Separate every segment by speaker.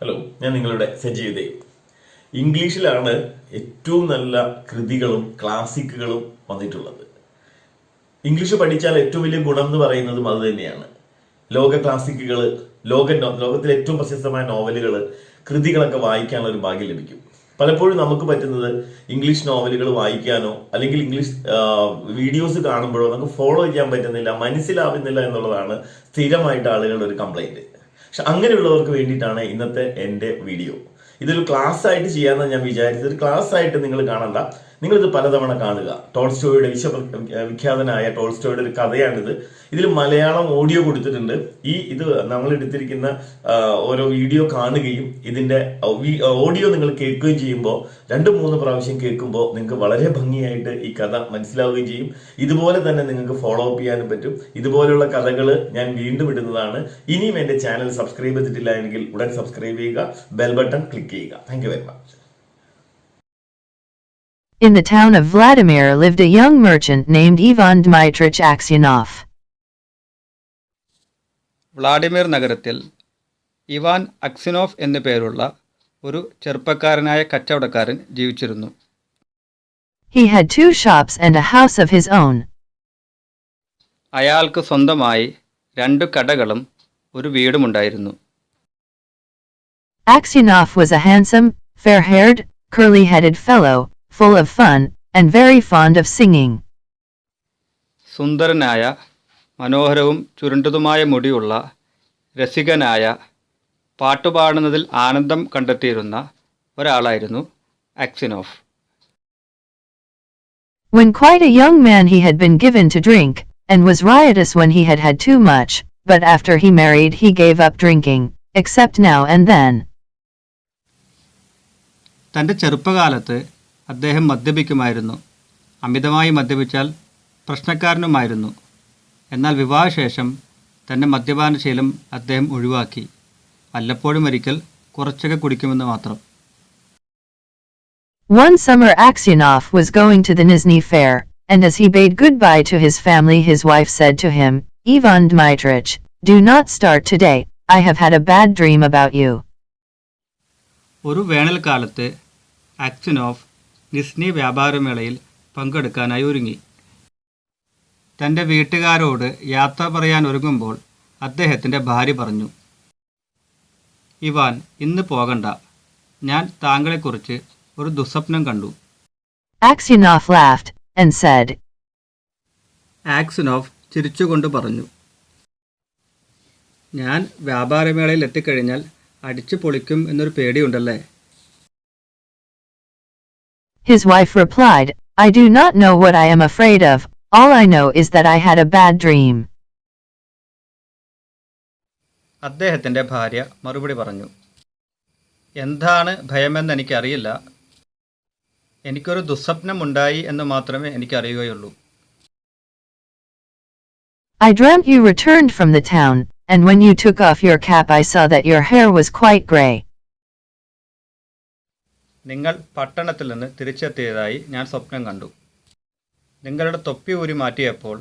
Speaker 1: Hello, ഞാൻ നിങ്ങളുടെ സജീവതേ. ഇംഗ്ലീഷിലാണ് ഏറ്റവും നല്ല കൃതികളും ക്ലാസിക്കുകളും വന്നിട്ടുള്ളത്. ഇംഗ്ലീഷ് പഠിച്ചാൽ ഏറ്റവും വലിയ ഗുണം എന്ന് പറയുന്നതും അത് തന്നെയാണ്. ലോക ക്ലാസിക്കുകൾ, ലോകത്തിലെ ഏറ്റവും പ്രശസ്തമായ നോവലുകൾ, കൃതികളൊക്കെ വായിക്കാനുള്ള ഒരു ഭാഗ്യം ലഭിക്കും. പലപ്പോഴും നമുക്ക് പറ്റുന്നത് ഇംഗ്ലീഷ് നോവലുകൾ വായിക്കാനോ അല്ലെങ്കിൽ ഇംഗ്ലീഷ് വീഡിയോസ് കാണുമ്പോഴോ നമുക്ക് ഫോളോ ചെയ്യാൻ പറ്റുന്നില്ല, മനസ്സിലാവുന്നില്ല എന്നുള്ളതാണ് സ്ഥിരമായിട്ട് ആളുകളുടെ ഒരു കംപ്ലൈന്റ്. പക്ഷെ അങ്ങനെയുള്ളവർക്ക് വേണ്ടിയിട്ടാണ് ഇന്നത്തെ എൻ്റെ വീഡിയോ. ഇതൊരു ക്ലാസ് ആയിട്ട് ചെയ്യാമെന്ന് ഞാൻ വിചാരിച്ചത്. ഒരു ക്ലാസ് ആയിട്ട് നിങ്ങൾ കാണണ്ട, നിങ്ങളിത് പലതവണ കാണുക. ടോൾസ്റ്റോയുടെ വിഖ്യാതനായ ടോൾസ്റ്റോയുടെ ഒരു കഥയാണിത്. ഇതിൽ മലയാളം ഓഡിയോ കൊടുത്തിട്ടുണ്ട്. ഇത് നമ്മൾ എടുത്തിരിക്കുന്ന ഓരോ വീഡിയോ കാണുകയും ഇതിന്റെ ഓഡിയോ നിങ്ങൾ കേൾക്കുകയും ചെയ്യുമ്പോൾ 2-3 പ്രാവശ്യം കേൾക്കുമ്പോൾ നിങ്ങൾക്ക് വളരെ ഭംഗിയായിട്ട് ഈ കഥ മനസ്സിലാവുകയും ചെയ്യും. ഇതുപോലെ തന്നെ നിങ്ങൾക്ക് ഫോളോ അപ്പ് ചെയ്യാനും പറ്റും. ഇതുപോലുള്ള കഥകൾ ഞാൻ വീണ്ടും ഇടുന്നതാണ്. ഇനിയും എൻ്റെ ചാനൽ സബ്സ്ക്രൈബ് ചെയ്തിട്ടില്ല എങ്കിൽ ഉടൻ സബ്സ്ക്രൈബ് ചെയ്യുക, ബെൽ ബട്ടൺ ക്ലിക്ക് ചെയ്യുക. Thank you very much.
Speaker 2: In the town of Vladimir lived a young merchant named Ivan Dmitrich Aksionov.
Speaker 3: Vladimir നഗരത്തിൽ ഇവാൻ അക്സിനോഫ് എന്നു പേരുള്ള ഒരു ചെറുപ്പക്കാരനായ കച്ചവടക്കാരൻ ജീവിച്ചിരുന്നു.
Speaker 2: He had 2 shops and a house of his own.
Speaker 3: അയാൾക്ക് സ്വന്തമായി 2 കടകളും ഒരു വീടുമുണ്ടായിരുന്നു.
Speaker 2: Aksionov was a handsome, fair-haired, curly-headed fellow, full of fun, and very fond of singing.
Speaker 3: സുന്ദരനായ, മനോഹരവും ചുരുണ്ടതുമായ മുടിയുള്ള, രസികനായ, പാട്ടുപാടുന്നതിൽ ആനന്ദം കണ്ടെത്തിയിരുന്ന ഒരാളായിരുന്നു അക്സിനോഫ്.
Speaker 2: When quite a young man he had been given to drink, and was riotous when he had had too much, but after he married he gave up drinking, except now and then.
Speaker 3: തൻ്റെ ചെറുപ്പകാലത്ത് അദ്ദേഹം മദ്യപിക്കുമായിരുന്നു. അമിതമായി മദ്യപിച്ചാൽ പ്രശ്നക്കാരനുമായിരുന്നു. എന്നാൽ വിവാഹശേഷം തൻ്റെ മദ്യപാനശീലം അദ്ദേഹം ഒഴിവാക്കി. വല്ലപ്പോഴും ഒരിക്കൽ കുറച്ചൊക്കെ കുടിക്കുമെന്ന് മാത്രം.
Speaker 2: One summer Aksionov was going to the Nizhny fair, and as he bade goodbye to his family his wife said to him, "Ivan Dmitrich, do not start today, I have had a bad dream about you."
Speaker 3: ഒരു വേനൽക്കാലത്ത് അക്സിനോഫ് Nizhny വ്യാപാരമേളയിൽ പങ്കെടുക്കാനായി ഒരുങ്ങി. തൻ്റെ വീട്ടുകാരോട് യാത്ര പറയാൻ ഒരുങ്ങുമ്പോൾ അദ്ദേഹത്തിൻ്റെ ഭാര്യ പറഞ്ഞു, "ഇവാൻ, ഇന്ന് പോകണ്ട. ഞാൻ താങ്കളെക്കുറിച്ച് ഒരു ദുസ്വപ്നം കണ്ടു."
Speaker 2: Aksionov laughed and said,
Speaker 3: ആക്സിനോഫ് ചിരിച്ചുകൊണ്ട് പറഞ്ഞു, "ഞാൻ വ്യാപാരമേളയിൽ എത്തിക്കഴിഞ്ഞാൽ അടിച്ചു പൊളിക്കും എന്നൊരു പേടിയുണ്ടല്ലേ?"
Speaker 2: His wife replied, "I do not know what I am afraid of, all I know is that I had a bad dream."
Speaker 3: അദ്ദേഹത്തിൻ്റെ ഭാര്യ മറുപടി പറഞ്ഞു, "എന്താണ് ഭയമെന്ന് എനിക്കറിയില്ല. എനിക്കൊരു ദുസ്വപ്നമുണ്ടായി എന്ന് മാത്രമേ എനിക്കറിയുകയുള്ളൂ."
Speaker 2: "I dreamt you returned from the town, and when you took off your cap I saw that your hair was quite grey."
Speaker 3: നിങ്ങൾ പട്ടണത്തിൽ നിന്ന് തിരിച്ചെത്തിയതായി ഞാൻ സ്വപ്നം കണ്ടു. നിങ്ങളുടെ തൊപ്പി ഊരി മാറ്റിയപ്പോൾ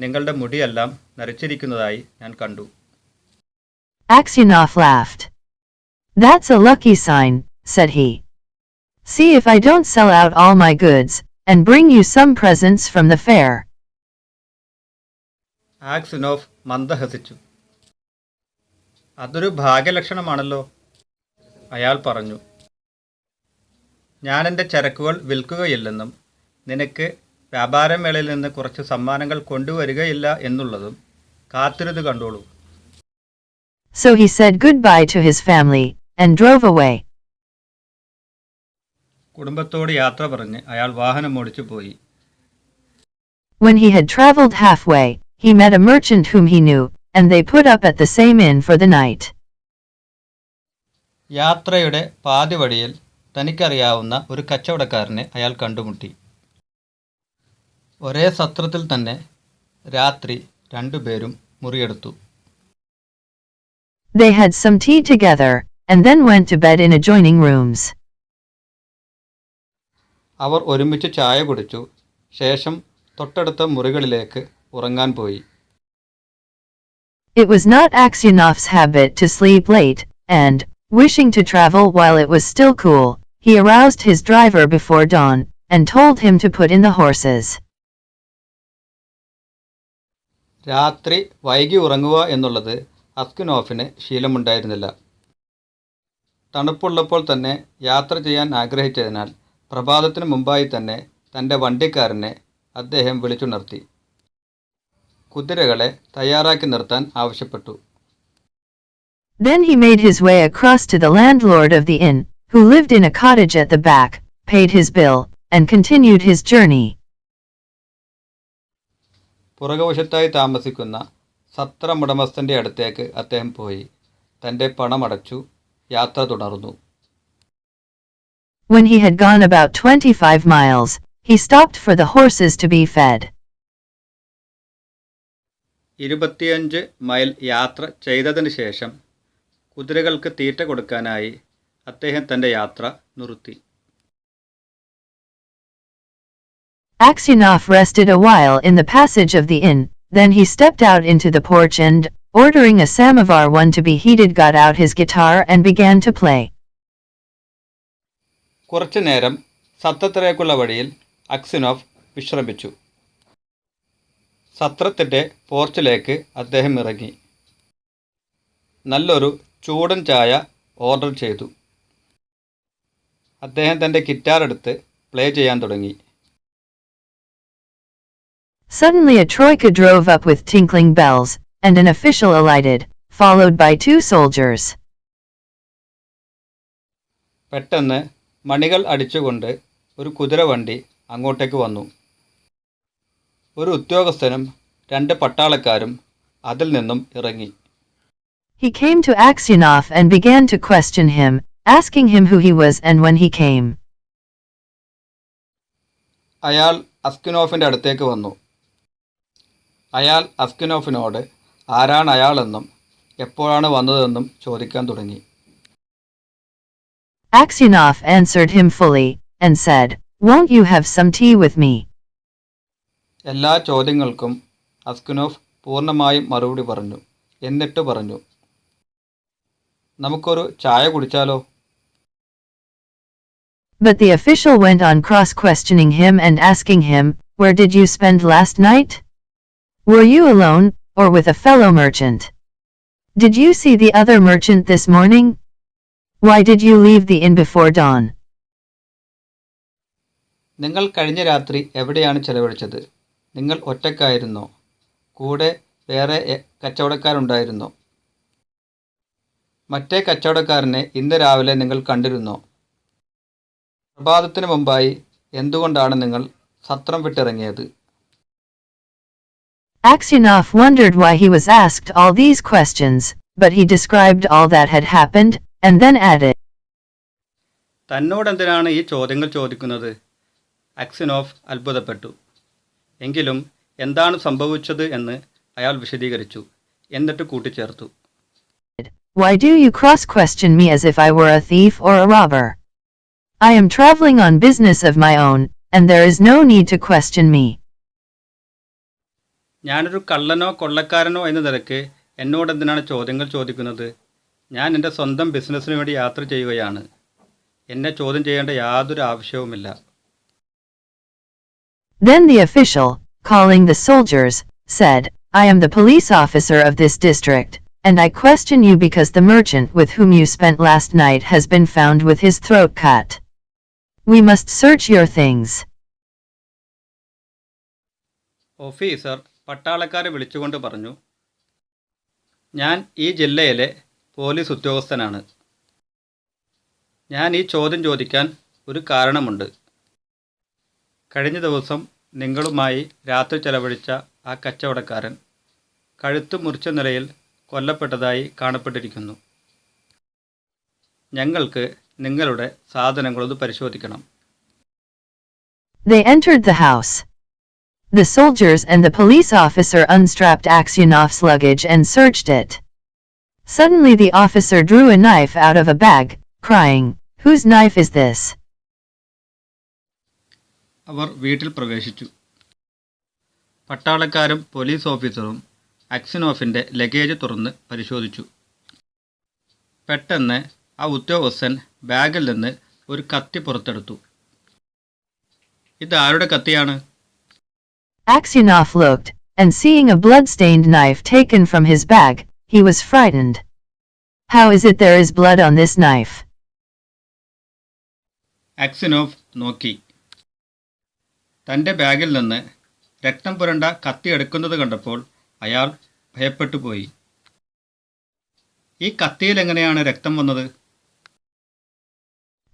Speaker 3: നിങ്ങളുടെ മുടിയെല്ലാം നരച്ചിരിക്കുന്നതായി ഞാൻ കണ്ടു.
Speaker 2: Aksionov laughed. "That's a lucky sign," said he. "See if I don't sell out all my goods, and bring you some presents from the fair."
Speaker 3: ആക്സിനോഫ് മന്ദഹസിച്ചു. "അതൊരു ഭാഗ്യലക്ഷണമാണല്ലോ," അയാൾ പറഞ്ഞു. "ഞാനെൻ്റെ ചരക്കുകൾ വിൽക്കുകയില്ലെന്നും നിനക്ക് വ്യാപാരമേളയിൽ നിന്ന് കുറച്ച് സമ്മാനങ്ങൾ കൊണ്ടുവരികയില്ല എന്നുള്ളതും കാത്തിരുത് കണ്ടോളൂ."
Speaker 2: So he said goodbye to his family, and drove away.
Speaker 3: കുടുംബത്തോട് യാത്ര പറഞ്ഞ് അയാൾ വാഹനം ഓടിച്ചു പോയി.
Speaker 2: When he had traveled halfway, he met a merchant whom he knew, and they put up at the same inn for the night.
Speaker 3: യാത്രയുടെ പാതിവഴിയിൽ തനിക്കറിയാവുന്ന ഒരു കച്ചവടക്കാരനെ അയാൾ കണ്ടുമുട്ടി. ഒരേ സത്രത്തിൽ തന്നെ രാത്രി 2 പേരും മുറിയെടുത്തു.
Speaker 2: They had some tea together, and then went to bed in adjoining rooms.
Speaker 3: അവർ ഒരുമിച്ച് ചായ കുടിച്ചു. ശേഷം തൊട്ടടുത്ത മുറികളിലേക്ക് ഉറങ്ങാൻ പോയി.
Speaker 2: It was not Aksionov's habit to sleep late, and, Wishing to travel while it was still cool, he aroused his driver before dawn, and told him to put in the horses.
Speaker 3: രാത്രി വൈകി ഉറങ്ങുക എന്നുള്ളത് അസ്കിനോഫിന് ശീലമുണ്ടായിരുന്നില്ല. തണുപ്പുള്ളപ്പോൾ തന്നെ യാത്ര ചെയ്യാൻ ആഗ്രഹിച്ചതിനാൽ പ്രഭാതത്തിന് മുമ്പായി തന്നെ തൻ്റെ വണ്ടിക്കാരനെ അദ്ദേഹം വിളിച്ചുണർത്തി കുതിരകളെ തയ്യാറാക്കി നിർത്താൻ ആവശ്യപ്പെട്ടു.
Speaker 2: Then he made his way across to the landlord of the inn, who lived in a cottage at the back, paid his bill, and continued his journey.
Speaker 3: പുറകുവശത്തായി താമസിക്കുന്ന സത്രമുടമസ്ഥൻ്റെ അടുത്തേക്ക് അദ്ദേഹം പോയി തൻ്റെ പണമടച്ചു യാത്ര തുടർന്നു.
Speaker 2: When he had gone about 25 miles, he stopped for the horses to be fed.
Speaker 3: 25 mile യാത്ര ചെയ്തതിന് ശേഷം കുതിരകൾക്ക് തീറ്റ കൊടുക്കാനായി അദ്ദേഹം തൻ്റെ യാത്ര നിർത്തി.
Speaker 2: Aksionov rested a while in the passage of the inn, then he stepped out into the porch and, ordering a samovar one to be heated, got out his guitar and began to play.
Speaker 3: കുറച്ചു നേരം സത്രത്തിലേക്കുള്ള വഴിയിൽ അക്സിനോഫ് വിശ്രമിച്ചു. സത്രത്തിൻ്റെ പോർച്ചിലേക്ക് അദ്ദേഹം ഇറങ്ങി. നല്ലൊരു ചൂടൻ ചായ order ചെയ്തു. അദ്ദേഹം തൻ്റെ ഗിറ്റാർ എടുത്ത് പ്ലേ ചെയ്യാൻ തുടങ്ങി.
Speaker 2: Suddenly a troika drove up with tinkling bells, and an official alighted, followed by 2 soldiers.
Speaker 3: പെട്ടെന്ന് മണികൾ അടിച്ചുകൊണ്ട് ഒരു കുതിരവണ്ടി അങ്ങോട്ടേക്ക് വന്നു. ഒരു ഉദ്യോഗസ്ഥനും 2 പട്ടാളക്കാരും അതിൽ നിന്നും ഇറങ്ങി.
Speaker 2: He came to Aksionov and began to question him, asking him who he was and when he came.
Speaker 3: അയാൾ അസ്കിനോഫിൻ്റെ അടുത്തേക്ക് വന്നു. അയാൾ അസ്കിനോഫിനോട് ആരാണ് അയാളെന്നും എപ്പോഴാണ് വന്നതെന്നും ചോദിക്കാൻ തുടങ്ങി.
Speaker 2: Aksionov answered him fully, and said, "Won't you have some tea with me?"
Speaker 3: എല്ലാ ചോദ്യങ്ങൾക്കും അസ്കിനോഫ് പൂർണ്ണമായും മറുപടി പറഞ്ഞു. എന്നിട്ട് പറഞ്ഞു, നമുക്കൊരു ചായ കുടിച്ചാലോ?
Speaker 2: But the official went on cross-questioning him and asking him, "Where did you spend last night? Were you alone, or with a fellow merchant? Did you see the other merchant this morning? Why did you leave the inn before dawn?"
Speaker 3: നിങ്ങൾ കഴിഞ്ഞ രാത്രി എവിടെയാണ് ചെലവഴിച്ചത്? നിങ്ങൾ ഒറ്റക്കായിരുന്നോ? കൂടെ വേറെ കച്ചവടക്കാരുണ്ടായിരുന്നോ? മറ്റേ കച്ചവടക്കാരനെ ഇന്ന് രാവിലെ നിങ്ങൾ കണ്ടിരുന്നോ? പ്രഭാതത്തിന് മുമ്പായി എന്തുകൊണ്ടാണ് നിങ്ങൾ സത്രം വിട്ടിറങ്ങിയത്?
Speaker 2: Aksionov wondered why he was asked all these questions, but he described all that had happened, and then added,
Speaker 3: തന്നോടെന്തിനാണ് ഈ ചോദ്യങ്ങൾ ചോദിക്കുന്നത്? അക്സിനോഫ് അത്ഭുതപ്പെട്ടു. എങ്കിലും എന്താണ് സംഭവിച്ചത് എന്ന് അയാൾ വിശദീകരിച്ചു. എന്നിട്ട് കൂട്ടിച്ചേർത്തു,
Speaker 2: "Why do you cross-question me as if I were a thief or a robber? I am traveling on business of my own, and there is no need to question me."
Speaker 3: ഞാനൊരു കള്ളനോ കൊള്ളക്കാരനോ എന്ന നിലയ്ക്ക് എന്നോടെന്തിനാണ് ചോദ്യങ്ങൾ ചോദിക്കുന്നത്? ഞാൻ എൻ്റെ സ്വന്തം ബിസിനസ്സിന് വേണ്ടി യാത്ര ചെയ്യുകയാണ്. എന്നെ ചോദ്യം ചെയ്യേണ്ട യാതൊരു ആവശ്യവുമില്ല.
Speaker 2: Then the official, calling the soldiers, said, "I am the police officer of this district, and I question you because the merchant with whom you spent last night has been found with his throat cut. We must search your things."
Speaker 3: Officer പട്ടാളക്കാരെ വിളിച്ചുകൊണ്ട് പറഞ്ഞു, ഞാൻ ഈ ജില്ലയിലെ police ഉദ്യോഗസ്ഥനാണ്. ഞാൻ ഈ ചോദ്യം ചോദിക്കാൻ ഒരു കാരണമുണ്ട്. കഴിഞ്ഞ ദിവസം നിങ്ങളുമായി രാത്രി ചെലവഴിച്ച ആ കച്ചവടക്കാരൻ കഴുത്ത് മുറിച്ച നിലയിൽ കൊല്ലപ്പെട്ടതായി കാണപ്പെട്ടിരിക്കുന്നു. ഞങ്ങൾക്ക് നിങ്ങളുടെ സാധനങ്ങളൊന്ന് പരിശോധിക്കണം.
Speaker 2: They entered the house. The soldiers and the police officer unstrapped Aksionov's luggage and searched it. Suddenly the officer drew a knife out of a bag, crying, "Whose knife is this?"
Speaker 3: അവർ വീട്ടിൽ പ്രവേശിച്ചു. പട്ടാളക്കാരും police ഓഫീസറും അക്സിനോഫിൻ്റെ luggage തുറന്ന് പരിശോധിച്ചു. പെട്ടെന്ന് ആ ഉദ്യോഗസ്ഥൻ ബാഗിൽ നിന്ന് ഒരു കത്തി പുറത്തെടുത്തു. ഇത് ആരുടെ കത്തിയാണ്?
Speaker 2: Aksionov looked, and seeing a blood-stained knife taken from his bag, he was frightened. How is it there is blood on this knife?
Speaker 3: ആക്സിനോവ് നോക്കി. തൻ്റെ ബാഗിൽ നിന്ന് രക്തം പുരണ്ട കത്തി എടുക്കുന്നത് കണ്ടപ്പോൾ അയാൾ ഭയപ്പെട്ടു പോയി. ഈ കത്തിയിൽ എങ്ങനെയാണ് രക്തം വന്നത്?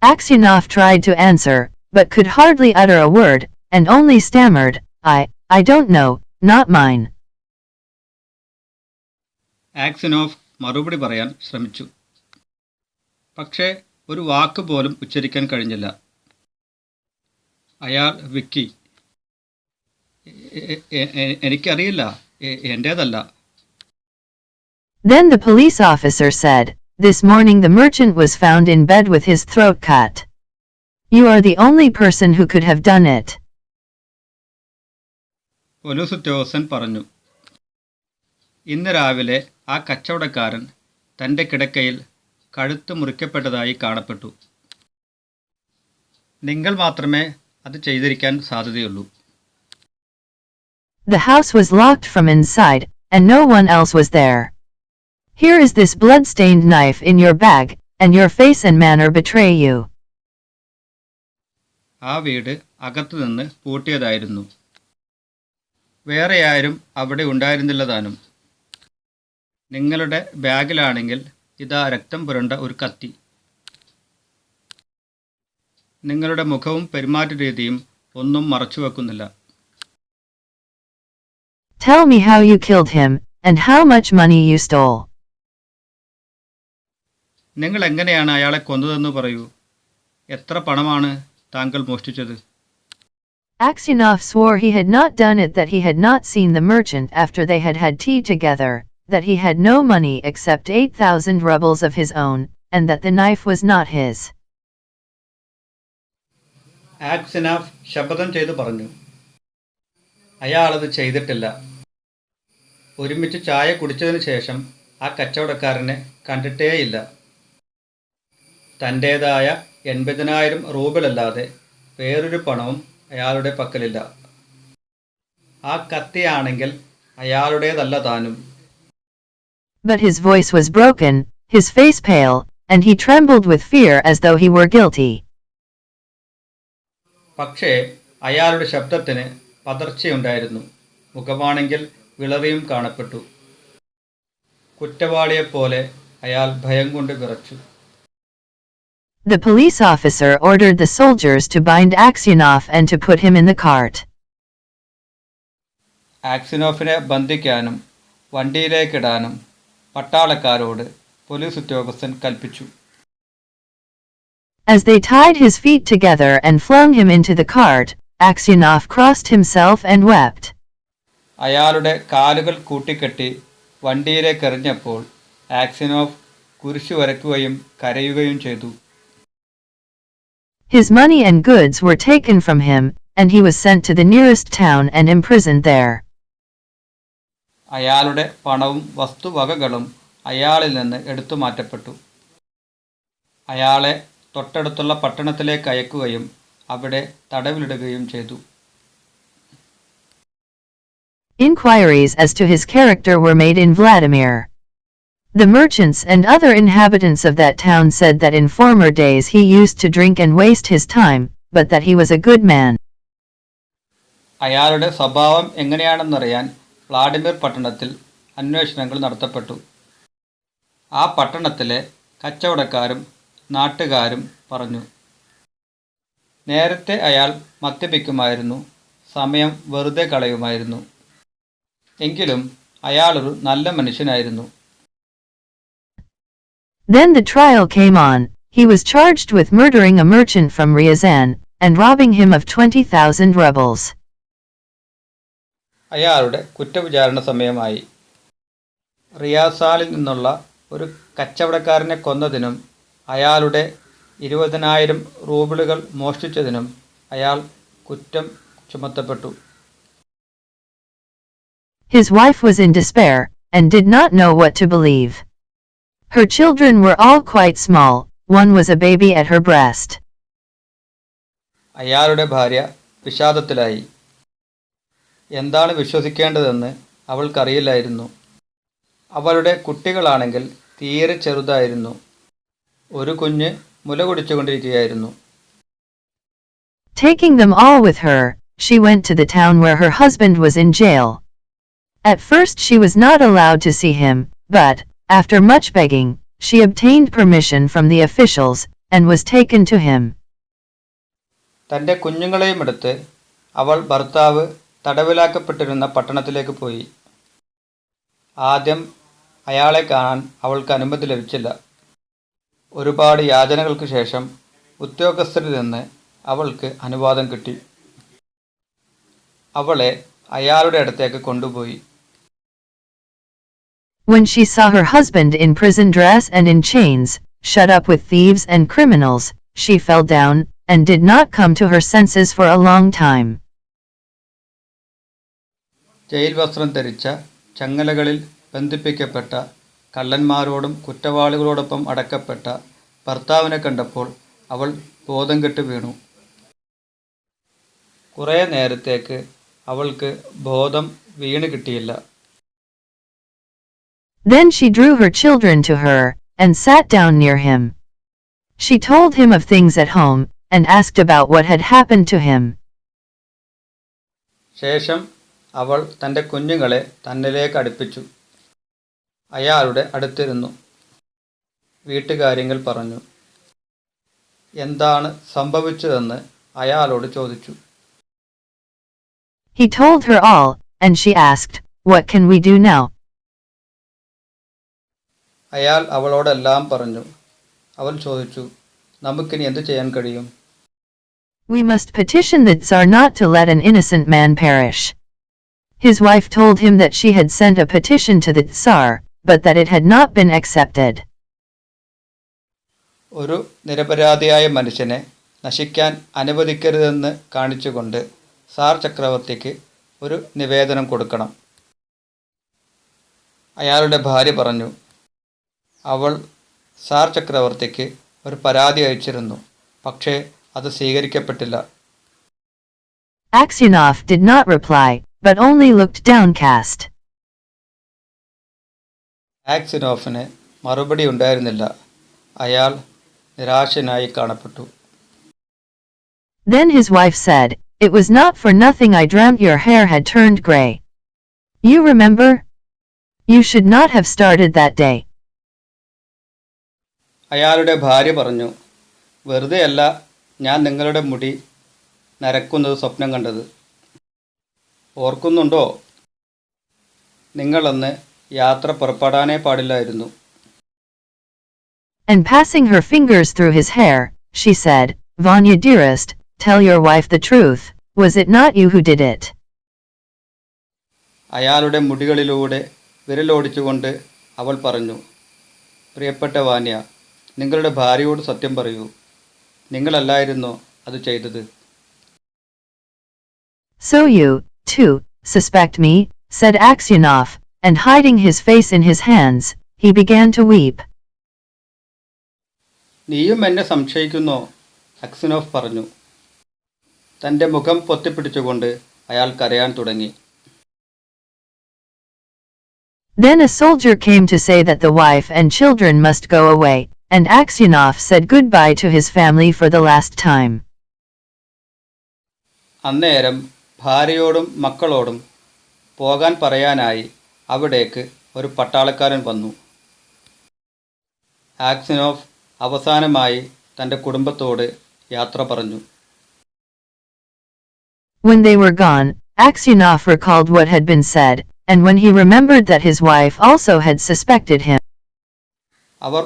Speaker 2: Aksionov tried to answer, but could hardly utter a word, and only stammered, I don't know, not mine.
Speaker 3: ആക്സിനോവ് മറുപടി പറയാൻ ശ്രമിച്ചു. പക്ഷേ ഒരു വാക്ക് പോലും ഉച്ചരിക്കാൻ കഴിഞ്ഞില്ല. അയാൾ വിക്കി. എനിക്കറിയില്ല, എൻ്റേതല്ല.
Speaker 2: Then the police officer said, this morning the merchant was found in bed with his throat cut. You are the only person who could have done it.
Speaker 3: Police ഉദ്യോഗസ്ഥൻ പറഞ്ഞു. ഇന്ന് രാവിലെ ആ കച്ചവടക്കാരൻ തൻ്റെ കിടക്കയിൽ കഴുത്ത് മുറിക്കപ്പെട്ടതായി കാണപ്പെട്ടു. നിങ്ങൾ മാത്രമേ അത് ചെയ്തിരിക്കാൻ സാധ്യതയുള്ളൂ.
Speaker 2: The house was locked from inside, and no one else was there. Here is this blood-stained knife in your bag, and your face and manner betray you.
Speaker 3: ആ വീട് അകത്തുനിന്ന് പൂട്ടിയതായിരുന്നു. വേറെ ആരും അവിടെ ഉണ്ടായിരുന്നില്ല താനും. നിങ്ങളുടെ ബാഗിലാണെങ്കിൽ ഇതാ രക്തം പുരണ്ട ഒരു കത്തി. നിങ്ങളുടെ മുഖവും പെരുമാറ്റ രീതിയും ഒന്നും മറച്ചു വെക്കുന്നില്ല.
Speaker 2: Tell me how you killed him, and how much money you stole.
Speaker 3: നിങ്ങൾ എങ്ങനെയാണ് അയാളെ കൊന്നതെന്ന് പറയൂ. എത്ര പണമാണ് താങ്കൾ മോഷ്ടിച്ചത്?
Speaker 2: Aksionov swore he had not done it, that he had not seen the merchant after they had had tea together, that he had no money except 8,000 rubles of his own, and that the knife was not his.
Speaker 3: ആക്സിനോവ് ശപഥം ചെയ്തു പറഞ്ഞു. അയാളത് ചെയ്തിട്ടില്ല. ഒരുമിച്ച് ചായ കുടിച്ചതിന് ശേഷം ആ കച്ചവടക്കാരനെ കണ്ടിട്ടേയില്ല. തൻ്റേതായ 80,000 റൂബിളല്ലാതെ വേറൊരു പണവും അയാളുടെ പക്കലില്ല. ആ കത്തിയാണെങ്കിൽ അയാളുടേതല്ല താനും.
Speaker 2: But his voice was broken, his face pale, and he trembled with fear as though he were guilty.
Speaker 3: പക്ഷേ അയാളുടെ ശബ്ദത്തിന് പതർച്ചയുണ്ടായിരുന്നു. മുഖമാണെങ്കിൽ വിളറിയും കാണപ്പെട്ടു. കുറ്റവാളിയെപ്പോലെ അയാൾ ഭയം കൊണ്ട് വിറച്ചു.
Speaker 2: The police officer ordered the soldiers to bind Aksionov and to put him in the cart.
Speaker 3: ആക്സിനോഫിനെ ബന്ധിക്കാനും വണ്ടിയിലേക്കിടാനും പട്ടാളക്കാരോട് പോലീസ് ഉദ്യോഗസ്ഥൻ കൽപ്പിച്ചു.
Speaker 2: As they tied his feet together and flung him into the cart, Aksionov crossed himself and wept.
Speaker 3: അയാളുടെ കാലുകൾ കൂട്ടിക്കെട്ടി വണ്ടിയിലേക്കെറിഞ്ഞപ്പോൾ ആക്സിനോവ് കുരിശു വരയ്ക്കുകയും കരയുകയും ചെയ്തു.
Speaker 2: His money and goods were taken from him, and he was sent to the nearest town and imprisoned there.
Speaker 3: അയാളുടെ പണവും വസ്തുവകകളും അയാളിൽ നിന്ന് എടുത്തു മാറ്റപ്പെട്ടു. അയാളെ തൊട്ടടുത്തുള്ള പട്ടണത്തിലേക്ക് അയക്കുകയും അവിടെ തടവിലിടുകയും ചെയ്തു.
Speaker 2: Inquiries as to his character were made in Vladimir. The merchants and other inhabitants of that town said that in former days he used to drink and waste his time, but that he was a good man.
Speaker 3: അയാളുടെ സ്വഭാവം എങ്ങനെയാണെന്നറിയാൻ Vladimir പട്ടണത്തിൽ അന്വേഷണങ്ങൾ നടത്തപ്പെട്ടു. ആ പട്ടണത്തിലെ കച്ചവടക്കാരും നാട്ടുകാരും പറഞ്ഞു. നേരത്തെ അയാൾ മദ്യപിക്കുമായിരുന്നു, സമയം വെറുതെ കളയുമായിരുന്നു. എങ്കിലും അയാളൊരു നല്ല മനുഷ്യനായിരുന്നു.
Speaker 2: Then the trial came on. He was charged with murdering a merchant from Ryazan, and robbing him of 20,000 rubles.
Speaker 3: അയാളുടെ കുറ്റവിചാരണ സമയമായി. റിയാസാലിൽ നിന്നുള്ള ഒരു കച്ചവടക്കാരനെ കൊന്നതിനും അയാളുടെ 20,000 റൂബിളുകൾ മോഷ്ടിച്ചതിനും അയാൾ കുറ്റം ചുമത്തപ്പെട്ടു.
Speaker 2: His wife was in despair, and did not know what to believe. Her children were all quite small, one was a baby at her breast.
Speaker 3: അയാളുടെ ഭാര്യ വിഷാദത്തിലായി. എന്താണ് വിശ്വസിക്കേണ്ടതെന്ന് അവൾക്കറിയില്ലായിരുന്നു. അവളുടെ കുട്ടികളാണെങ്കിൽ തീരെ ചെറുതായിരുന്നു. ഒരു കുഞ്ഞ് മുല കുടിച്ചുകൊണ്ടിരിക്കുകയായിരുന്നു.
Speaker 2: Taking them all with her, she went to the town where her husband was in jail. At first she was not allowed to see him, but, after much begging, she obtained permission from the officials, and was taken to him.
Speaker 3: തൻ്റെ കുഞ്ഞുങ്ങളെയും എടുത്ത് അവൾ ഭർത്താവ് തടവിലാക്കപ്പെട്ടിരുന്ന പട്ടണത്തിലേക്ക് പോയി. ആദ്യം അയാളെ കാണാൻ അവൾക്ക് അനുമതി ലഭിച്ചില്ല. ഒരുപാട് യാചനകൾക്ക് ശേഷം ഉദ്യോഗസ്ഥരിൽ നിന്ന് അവൾക്ക് അനുവാദം കിട്ടി. അവളെ അയാളുടെ അടുത്തേക്ക് കൊണ്ടുപോയി.
Speaker 2: When she saw her husband in prison dress and in chains, shut up with thieves and criminals, she fell down, and did not come to her senses for a long time.
Speaker 3: Jail വസ്ത്രം ധരിച്ച ചങ്ങലകളിൽ ബന്ധിപ്പിക്കപ്പെട്ട കള്ളന്മാരോടും കുറ്റവാളികളോടൊപ്പം അടക്കപ്പെട്ട ഭർത്താവിനെ കണ്ടപ്പോൾ അവൾ ബോധം കെട്ട് വീണു. കുറേ നേരത്തേക്ക് അവൾക്ക് ബോധം വീണ് കിട്ടിയില്ല.
Speaker 2: Then she drew her children to her, and sat down near him. She told him of things at home, and asked about what had happened to him.
Speaker 3: ശേഷം അവൾ തൻ്റെ കുഞ്ഞുങ്ങളെ തന്നിലേക്ക് അടുപ്പിച്ചു. അയാളുടെ അടുത്തിരുന്നു. വീട്ടുകാര്യങ്ങൾ പറഞ്ഞു. എന്താണ് സംഭവിച്ചതെന്ന് അയാളോട് ചോദിച്ചു.
Speaker 2: He told her all, and she asked, "What can we do now?"
Speaker 3: അയാൾ അവളോടെല്ലാം പറഞ്ഞു. അവൾ ചോദിച്ചു, നമുക്കിനി എന്തു ചെയ്യാൻ കഴിയും?
Speaker 2: "We must petition the Tsar not to let an innocent man perish." His wife told him that she had sent a petition to the Tsar, but that it had not been accepted.
Speaker 3: ഒരു നിരപരാധിയായ മനുഷ്യനെ നശിക്കാൻ അനുവദിക്കരുതെന്ന് കാണിച്ചുകൊണ്ട് sir ചക്രവർത്തിക്ക് ഒരു നിവേദനം കൊടുക്കണം. അയാളുടെ ഭാര്യ പറഞ്ഞു. അവൾ സാർ ചക്രവർത്തിക്ക് ഒരു പരാതി അയച്ചിരുന്നു, പക്ഷേ അത് സ്വീകരിക്കപ്പെട്ടില്ല.
Speaker 2: Aksionov did not reply, but only looked downcast.
Speaker 3: ആക്സിനോഫിന് മറുപടി ഉണ്ടായിരുന്നില്ല. അയാൾ നിരാശനായി കാണപ്പെട്ടു.
Speaker 2: Then his wife said, "It was not for nothing I dreamt your hair had turned gray. You remember? You should not have started that day."
Speaker 3: അയാളുടെ ഭാര്യ പറഞ്ഞു, വെറുതെയല്ല ഞാൻ നിങ്ങളുടെ മുടി നരക്കുന്നത് സ്വപ്നം കണ്ടത്. ഓർക്കുന്നുണ്ടോ? നിങ്ങളന്ന് യാത്ര പുറപ്പെടാനേ പാടില്ലായിരുന്നു.
Speaker 2: And passing her fingers through his hair, she said, "Vanya dearest, tell your wife the truth. Was it not you who did it?"
Speaker 3: അയാളുടെ മുടികളിലൂടെ വിരലോടിച്ചുകൊണ്ട് അവൾ പറഞ്ഞു, പ്രിയപ്പെട്ട വാന്യ, നിങ്ങളുടെ ഭാര്യയോട് സത്യം പറയൂ. നിങ്ങളല്ലായിരുന്നോ അത് ചെയ്തത്?
Speaker 2: "So you, too, suspect me," said Aksionov, and hiding his face in his hands, he began to weep.
Speaker 3: നീയും എന്നെ സംശയിക്കുന്നോ? അക്സിനോഫ് പറഞ്ഞു. തൻ്റെ മുഖം പൊത്തിപ്പിടിച്ചുകൊണ്ട് അയാൾ കരയാൻ തുടങ്ങി.
Speaker 2: Then a soldier came to say that the wife and children must go away, and Aksionov said goodbye to his family for the last time.
Speaker 3: അന്നേരം ഭാര്യയോടും മക്കളോടും പോകാൻ പറയാനായി അവിടേക്ക് ഒരു പട്ടാളക്കാരൻ വന്നു. ആക്സിനോഫ് അവസാനമായി തൻ്റെ കുടുംബത്തോട് യാത്ര പറഞ്ഞു.
Speaker 2: When they were gone, Aksionov recalled what had been said, and when he remembered that his wife also had suspected him.
Speaker 3: അവർ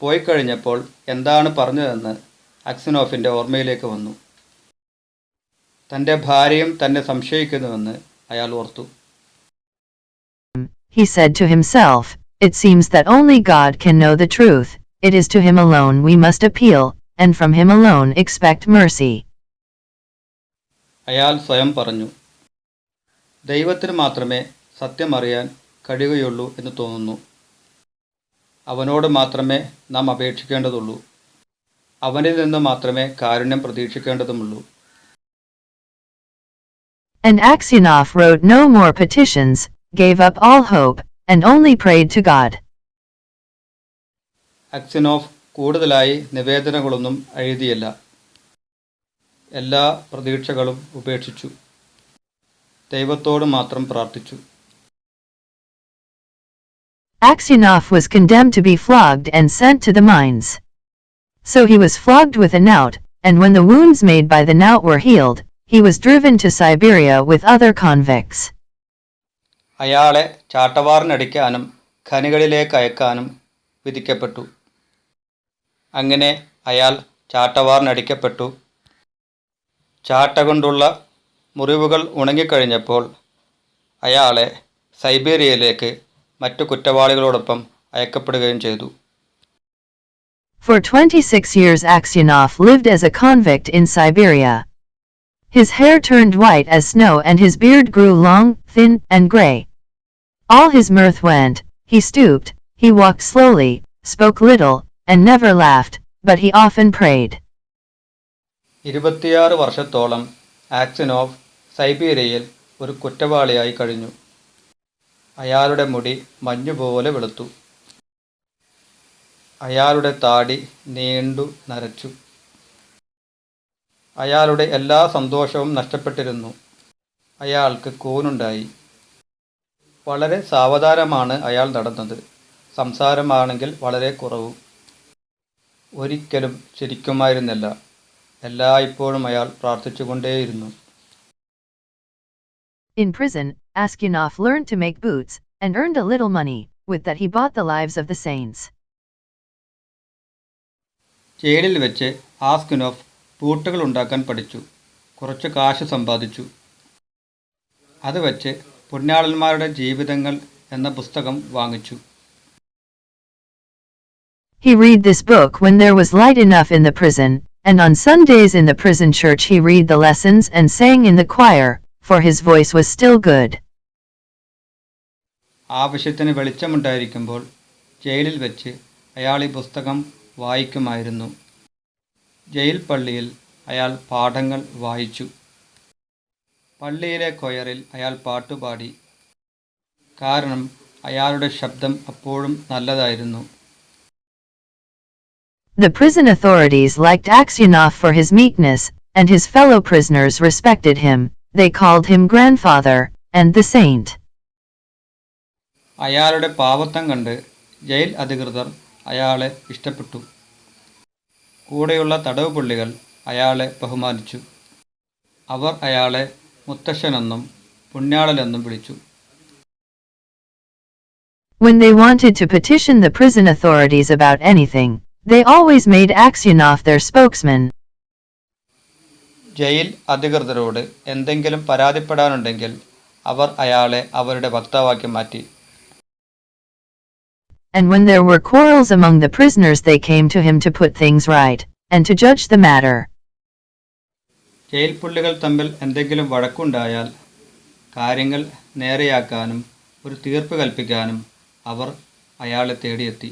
Speaker 3: പോയി കഴിഞ്ഞപ്പോൾ എന്താണ് പറഞ്ഞതെന്ന് അക്സിനോഫിൻ്റെ ഓർമ്മയിലേക്ക് വന്നു. തൻ്റെ ഭാര്യയും തന്നെ സംശയിക്കുന്നുവെന്ന് അയാൾ ഓർത്തു.
Speaker 2: He said to himself, "It seems that only God can know the truth. It is to him alone we must appeal, and from him alone expect mercy."
Speaker 3: അയാൾ സ്വയം പറഞ്ഞു, ദൈവത്തിന് മാത്രമേ സത്യമറിയാൻ കഴിയുകയുള്ളൂ എന്ന് തോന്നുന്നു. അവനോട് മാത്രമേ നാം അപേക്ഷിക്കേണ്ടതുള്ളൂ. അവനിൽ നിന്ന് മാത്രമേ കാരുണ്യം പ്രതീക്ഷിക്കേണ്ടതുമുള്ളൂ.
Speaker 2: And Aksionov wrote no more petitions, gave up all hope, and only prayed to God.
Speaker 3: അക്സിനോഫ് കൂടുതലായി നിവേദനങ്ങളൊന്നും എഴുതിയില്ല. എല്ലാ പ്രതീക്ഷകളും ഉപേക്ഷിച്ചു. ദൈവത്തോട് മാത്രം പ്രാർത്ഥിച്ചു.
Speaker 2: Aksionov was condemned to be flogged and sent to the mines. So he was flogged with a knout, and when the wounds made by the knout were healed, he was driven to Siberia with other convicts.
Speaker 3: അയാളെ ചാട്ടവാറിനടിക്കാനും ഖനികളിലേക്ക് അയക്കാനും വിധിക്കപ്പെട്ടു. അങ്ങനെ അയാൾ ചാട്ടവാറിനടിക്കപ്പെട്ടു. ചാട്ട കൊണ്ടുള്ള മുറിവുകൾ ഉണങ്ങിക്കഴിഞ്ഞപ്പോൾ അയാളെ സൈബീരിയയിലേക്ക് മറ്റു കുറ്റവാളികളോടൊപ്പം അയക്കപ്പെടുകയും ചെയ്തു.
Speaker 2: For 26 years Aksionov lived as a convict in Siberia. His hair turned white as snow and his beard grew long, thin, and gray. All his mirth went, he stooped, he walked slowly, spoke little, and never laughed, but he often prayed.
Speaker 3: 26 വർഷത്തോളം ആക്സിനോവ് സൈബീരിയയിൽ ഒരു കുറ്റവാളിയായി കഴിഞ്ഞു. അയാളുടെ മുടി മഞ്ഞുപോലെ വെളുത്തു. അയാളുടെ താടി നീണ്ടു നരച്ചു. അയാളുടെ എല്ലാ സന്തോഷവും നഷ്ടപ്പെട്ടിരുന്നു. അയാൾക്ക് കൂനുണ്ടായി. വളരെ സാവധാനമാണ് അയാൾ നടന്നത്. സംസാരമാണെങ്കിൽ വളരെ കുറവും. ഒരിക്കലും ചിരിക്കുമായിരുന്നില്ല. എല്ലായ്പ്പോഴും അയാൾ പ്രാർത്ഥിച്ചുകൊണ്ടേയിരുന്നു.
Speaker 2: In prison, Aksionov learned to make boots, and earned a little money. With that he bought the lives of the saints.
Speaker 3: ജയിലിൽ വെച്ച് ആസ്കിനോഫ് ബൂട്ടുകൾ ഉണ്ടാക്കാൻ പഠിച്ചു. കുറച്ച് കാശ് സമ്പാദിച്ചു. അത് വെച്ച് പുണ്യാളന്മാരുടെ ജീവിതങ്ങൾ എന്ന പുസ്തകം വാങ്ങിച്ചു.
Speaker 2: He read this book when there was light enough in the prison, and on Sundays in the prison church he read the lessons and sang in the choir, for his voice was still good.
Speaker 3: ആവശ്യത്തിന് വെളിച്ചമുണ്ടായിരിക്കുമ്പോൾ ജയിലിൽ വെച്ച് അയാൾ ഈ പുസ്തകം വായിക്കുമായിരുന്നു. Jail പള്ളിയിൽ അയാൾ പാഠങ്ങൾ വായിച്ചു. പള്ളിയിലെ കൊയറിൽ അയാൾ പാട്ടുപാടി. കാരണം അയാളുടെ ശബ്ദം അപ്പോഴും നല്ലതായിരുന്നു.
Speaker 2: The prison authorities liked Aksionov for his meekness, and his fellow prisoners respected him. They called him grandfather, and the saint.
Speaker 3: അയാളുടെ പാവത്തം കണ്ട് ജയിൽ അധികൃതർ അയാളെ ഇഷ്ടപ്പെട്ടു. കൂടെയുള്ള തടവുപുള്ളികൾ അയാളെ ബഹുമാനിച്ചു. അവർ അയാളെ മുത്തശ്ശനെന്നും പുണ്യാളനെന്നും വിളിച്ചു.
Speaker 2: When they wanted to petition the prison authorities about anything, they always made Aksionov their spokesman.
Speaker 3: Jail അധികൃതരോട് എന്തെങ്കിലും പരാതിപ്പെടാനുണ്ടെങ്കിൽ അവർ അയാളെ അവരുടെ വക്താവാക്കി മാറ്റി.
Speaker 2: And when there were quarrels among the prisoners they came to him to put things right, and to judge the matter.
Speaker 3: Jail പുള്ളികൾ തമ്മിൽ എന്തെങ്കിലും വഴക്കുണ്ടായാൽ കാര്യങ്ങൾ നേരെയാക്കാനും ഒരു തീർപ്പ് കൽപ്പിക്കാനും അവർ അയാളെ തേടിയെത്തി.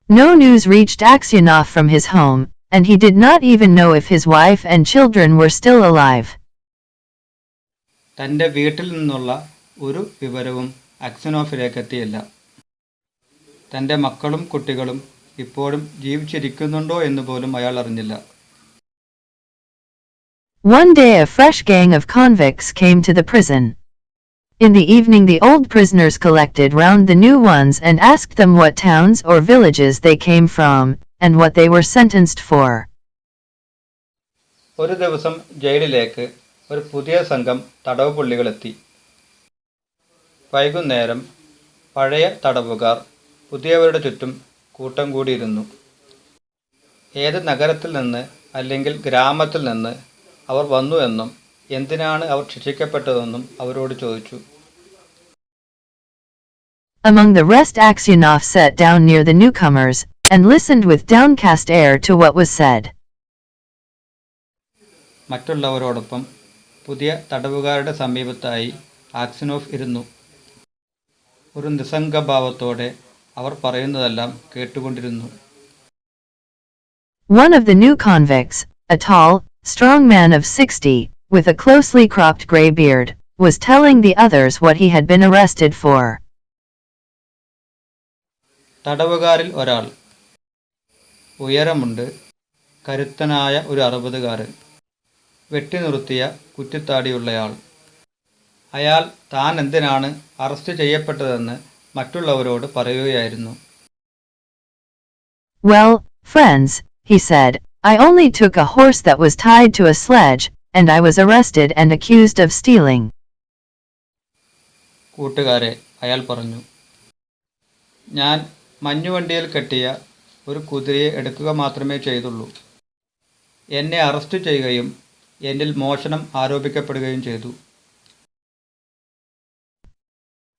Speaker 2: No news reached Aksionov from his home, and he did not even know if his wife and children were still alive.
Speaker 3: തൻ്റെ വീട്ടിൽ നിന്നുള്ള ഒരു വിവരവും അക്സിനോഫിലേക്ക് എത്തിയില്ല. തൻ്റെ മക്കളും കുട്ടികളും ഇപ്പോഴും ജീവിച്ചിരിക്കുന്നുണ്ടോ എന്ന് പോലും അയാൾ അറിഞ്ഞില്ല.
Speaker 2: One day a fresh gang of convicts came to the prison. In the evening the old prisoners collected round the new ones and asked them what towns or villages they came from, and what they were sentenced for.
Speaker 3: ഒരു ദിവസം ജയിലിലേക്ക് ഒരു പുതിയ സംഘം തടവുപുള്ളികളെത്തി. വൈകുന്നേരം പഴയ തടവുകാർ പുതിയവരുടെ ചുറ്റും കൂട്ടം കൂടിയിരുന്നു. ഏത് നഗരത്തിൽ നിന്ന് അല്ലെങ്കിൽ ഗ്രാമത്തിൽ നിന്ന് അവർ വന്നു എന്നും എന്തിനാണ് അവർ ശിക്ഷിക്കപ്പെട്ടതെന്നും അവരോട് ചോദിച്ചു.
Speaker 2: Among the rest Aksionov sat down near the newcomers, and listened with downcast air to what was said.
Speaker 3: മറ്റുള്ളവരോടൊപ്പം പുതിയ തടവുകാരുടെ സമീപത്തായി ആക്സിനോഫ് ഇരുന്നു. ഒരു നിസ്സംഗഭാവത്തോടെ അവർ പറയുന്നതെല്ലാം കേട്ടുകൊണ്ടിരുന്നു.
Speaker 2: One of the new convicts, a tall, strong man of 60, with a closely cropped gray beard, was telling the others what he had been arrested for.
Speaker 3: തടവുകാരിൽ ഒരാൾ, ഉയരമുണ്ട്, കരുത്തനായ ഒരു 60കാരൻ, വെട്ടിനിർത്തിയ കുറ്റിത്താടിയുള്ളയാൾ. അയാൾ താൻ എന്തിനാണ് അറസ്റ്റ് ചെയ്യപ്പെട്ടതെന്ന് മറ്റുള്ളവരോട് പറയുകയായിരുന്നു.
Speaker 2: Well, friends, he said, I only took a horse that was tied to a sledge, and I was arrested and accused of stealing.
Speaker 3: കൂട്ടുകാരെ, അയാൾ പറഞ്ഞു, ഞാൻ മഞ്ഞുവണ്ടിയിൽ കെട്ടിയ ഒരു കുതിരയെ എടുക്കുക മാത്രമേ ചെയ്തുള്ളൂ. എന്നെ അറസ്റ്റ് ചെയ്യുകയും എന്നിൽ മോഷണം ആരോപിക്കപ്പെടുകയും ചെയ്തു.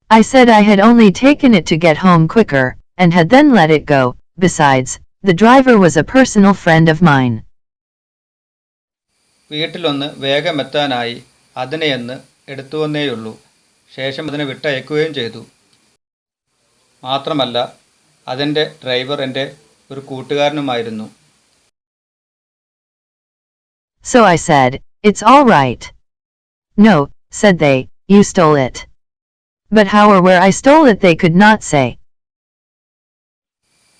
Speaker 2: I said I had only taken it to get home quicker, and had then let it go. Besides, the driver was a personal friend of mine.
Speaker 3: വീട്ടിലൊന്ന് വേഗമെത്താനായി അതിനെയെന്ന് എടുത്തുവന്നേയുള്ളൂ. ശേഷം അതിനെ വിട്ടയക്കുകയും ചെയ്തു. മാത്രമല്ല, അതിൻ്റെ ഡ്രൈവർ എൻ്റെ ഒരു കൂട്ടുകാരനുമായിരുന്നു.
Speaker 2: So I said, it's all right. No, said they, you stole it. But how or where I stole it they could not say.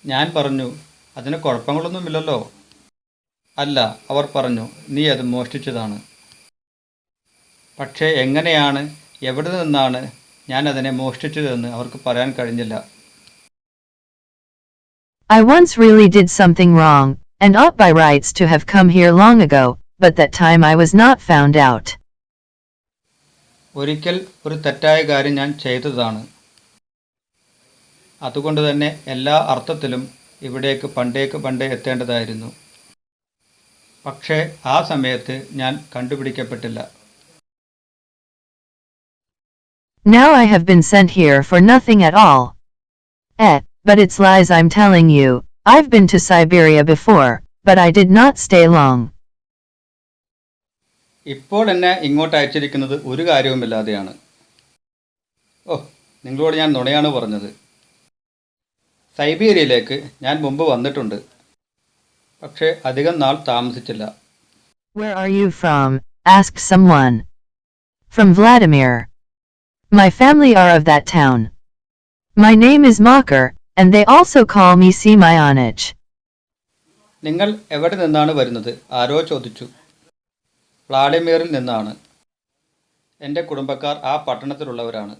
Speaker 3: ഞാൻ പറഞ്ഞു, അതിന് കുഴപ്പങ്ങളൊന്നുമില്ലല്ലോ. അല്ല, അവർ പറഞ്ഞു, നീ അത് മോഷ്ടിച്ചതാണ്. പക്ഷേ എങ്ങനെയാണ്, എവിടെ നിന്നാണ് ഞാൻ അതിനെ മോഷ്ടിച്ചതെന്ന് അവർക്ക് പറയാൻ കഴിഞ്ഞില്ല.
Speaker 2: I once really did something wrong, and ought by rights to have come here long ago, but that time I was not found out.
Speaker 3: ഒരിക്കൽ ഒരു തെറ്റായ കാര്യം ഞാൻ ചെയ്തതാണ്. അതുകൊണ്ട് തന്നെ എല്ലാ അർത്ഥത്തിലും ഇവിടേക്ക് പണ്ടേ എത്തേണ്ടതായിരുന്നു. പക്ഷേ ആ സമയത്ത് ഞാൻ കണ്ടുപിടിക്കപ്പെട്ടില്ല.
Speaker 2: Now I have been sent here for nothing at all. But it's lies I'm telling you. I've been to Siberia before, but I did not stay long.
Speaker 3: ഇപ്പോൾ എന്നെ ഇങ്ങോട്ട് അയച്ചിരിക്കുന്നത് ഒരു കാര്യവുമില്ലാതെയാണ്. നിങ്ങളോട് ഞാൻ നുണയാണ് പറഞ്ഞത്. സൈബീരിയയിലേക്ക് ഞാൻ മുമ്പ് വന്നിട്ടുണ്ട്, പക്ഷേ അധികം നാൾ താമസിച്ചില്ല.
Speaker 2: Where are you from? Asked someone. From Vladimir. My family are of that town. My name is Makar, and they also call me Simayonich.
Speaker 3: നിങ്ങൾ എവിടെ നിന്നാണ് വരുന്നത്? ആരോ ചോദിച്ചു. വ്ളാഡിമിറിൽ നിന്നാണ്. എൻ്റെ കുടുംബക്കാർ ആ പട്ടണത്തിലുള്ളവരാണ്.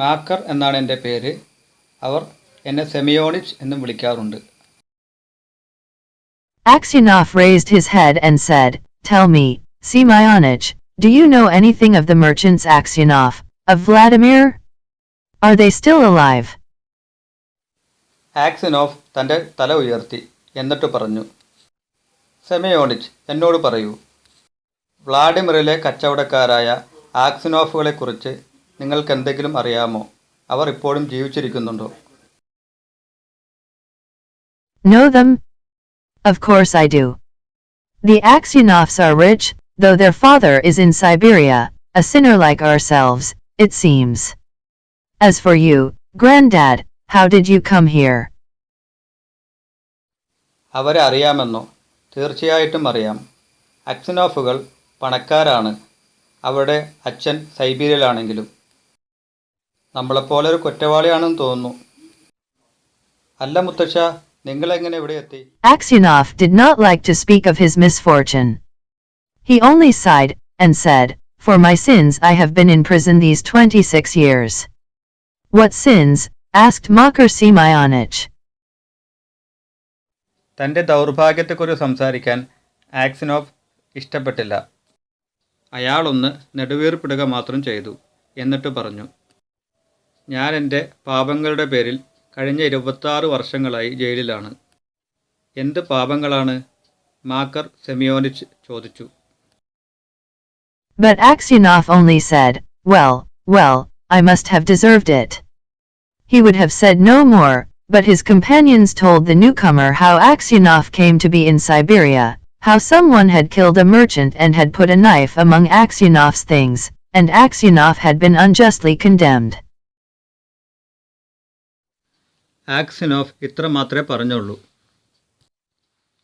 Speaker 3: മാക്കർ എന്നാണ് എൻ്റെ പേര്. അവർ എന്നെ സെമിയോണിച്ച് എന്നും വിളിക്കാറുണ്ട്.
Speaker 2: Aksionov raised his head and said, Tell me, Simayonich, do you know anything of the merchants Aksionov, of Vladimir? Are they still alive?
Speaker 3: ആക്സിനോഫ് തൻ്റെ തല ഉയർത്തി എന്നിട്ട് പറഞ്ഞു, സെമിയോണിച്ച്, എന്നോട് പറയൂ, വ്ളാഡിമിറിലെ കച്ചവടക്കാരായ ആക്സിനോഫുകളെക്കുറിച്ച് നിങ്ങൾക്ക് എന്തെങ്കിലും അറിയാമോ? അവർ ഇപ്പോഴും ജീവിച്ചിരിക്കുന്നുണ്ടോ?
Speaker 2: Know them? Of course I do. The Aksionovs are rich, though their father is in Siberia, a sinner like ourselves, it seems. As for you, Granddad, how did you come here?
Speaker 3: അവരെ അറിയാമെന്നോ? തീർച്ചയായിട്ടും അറിയാം. ആക്സിനോഫുകൾ പണക്കാരാണ്. അവിടെ അച്ഛൻ സൈബീരിയയിലാണെങ്കിലും നമ്മളെപ്പോലെ ഒരു കുറ്റവാളിയാണെന്ന് തോന്നുന്നു. അല്ല മുത്തശ്ശ, നിങ്ങളെങ്ങനെ ഇവിടെ എത്തി?
Speaker 2: Aksionov did not like to speak of his misfortune. He only sighed and said, For my sins I have been in prison these 26 years. What sins? Asked Makar Simayonich.
Speaker 3: തൻ്റെ ദൗർഭാഗ്യത്തെക്കുറിച്ച് സംസാരിക്കാൻ ആക്സിനോഫ് ഇഷ്ടപ്പെട്ടില്ല. അയാളൊന്ന് നെടുവീർപ്പിടുക മാത്രം ചെയ്തു. എന്നിട്ട് പറഞ്ഞു, ഞാൻ എൻ്റെ പാപങ്ങളുടെ പേരിൽ കഴിഞ്ഞ 26 വർഷങ്ങളായി ജയിലിലാണ്. എന്ത് പാപങ്ങളാണ്? മാക്കർ സെമിയോനിച്ച് ചോദിച്ചു.
Speaker 2: But Aksionov only said, Well, I must have deserved it. He would have said no more, but his companions told the newcomer how Aksionov came to be in Siberia, how someone had killed a merchant and had put a knife among Aksionov's things, and Aksionov had been unjustly condemned.
Speaker 3: ആക്സിനോഫ് ഇത്ര മാത്രമേ പറഞ്ഞുള്ളൂ.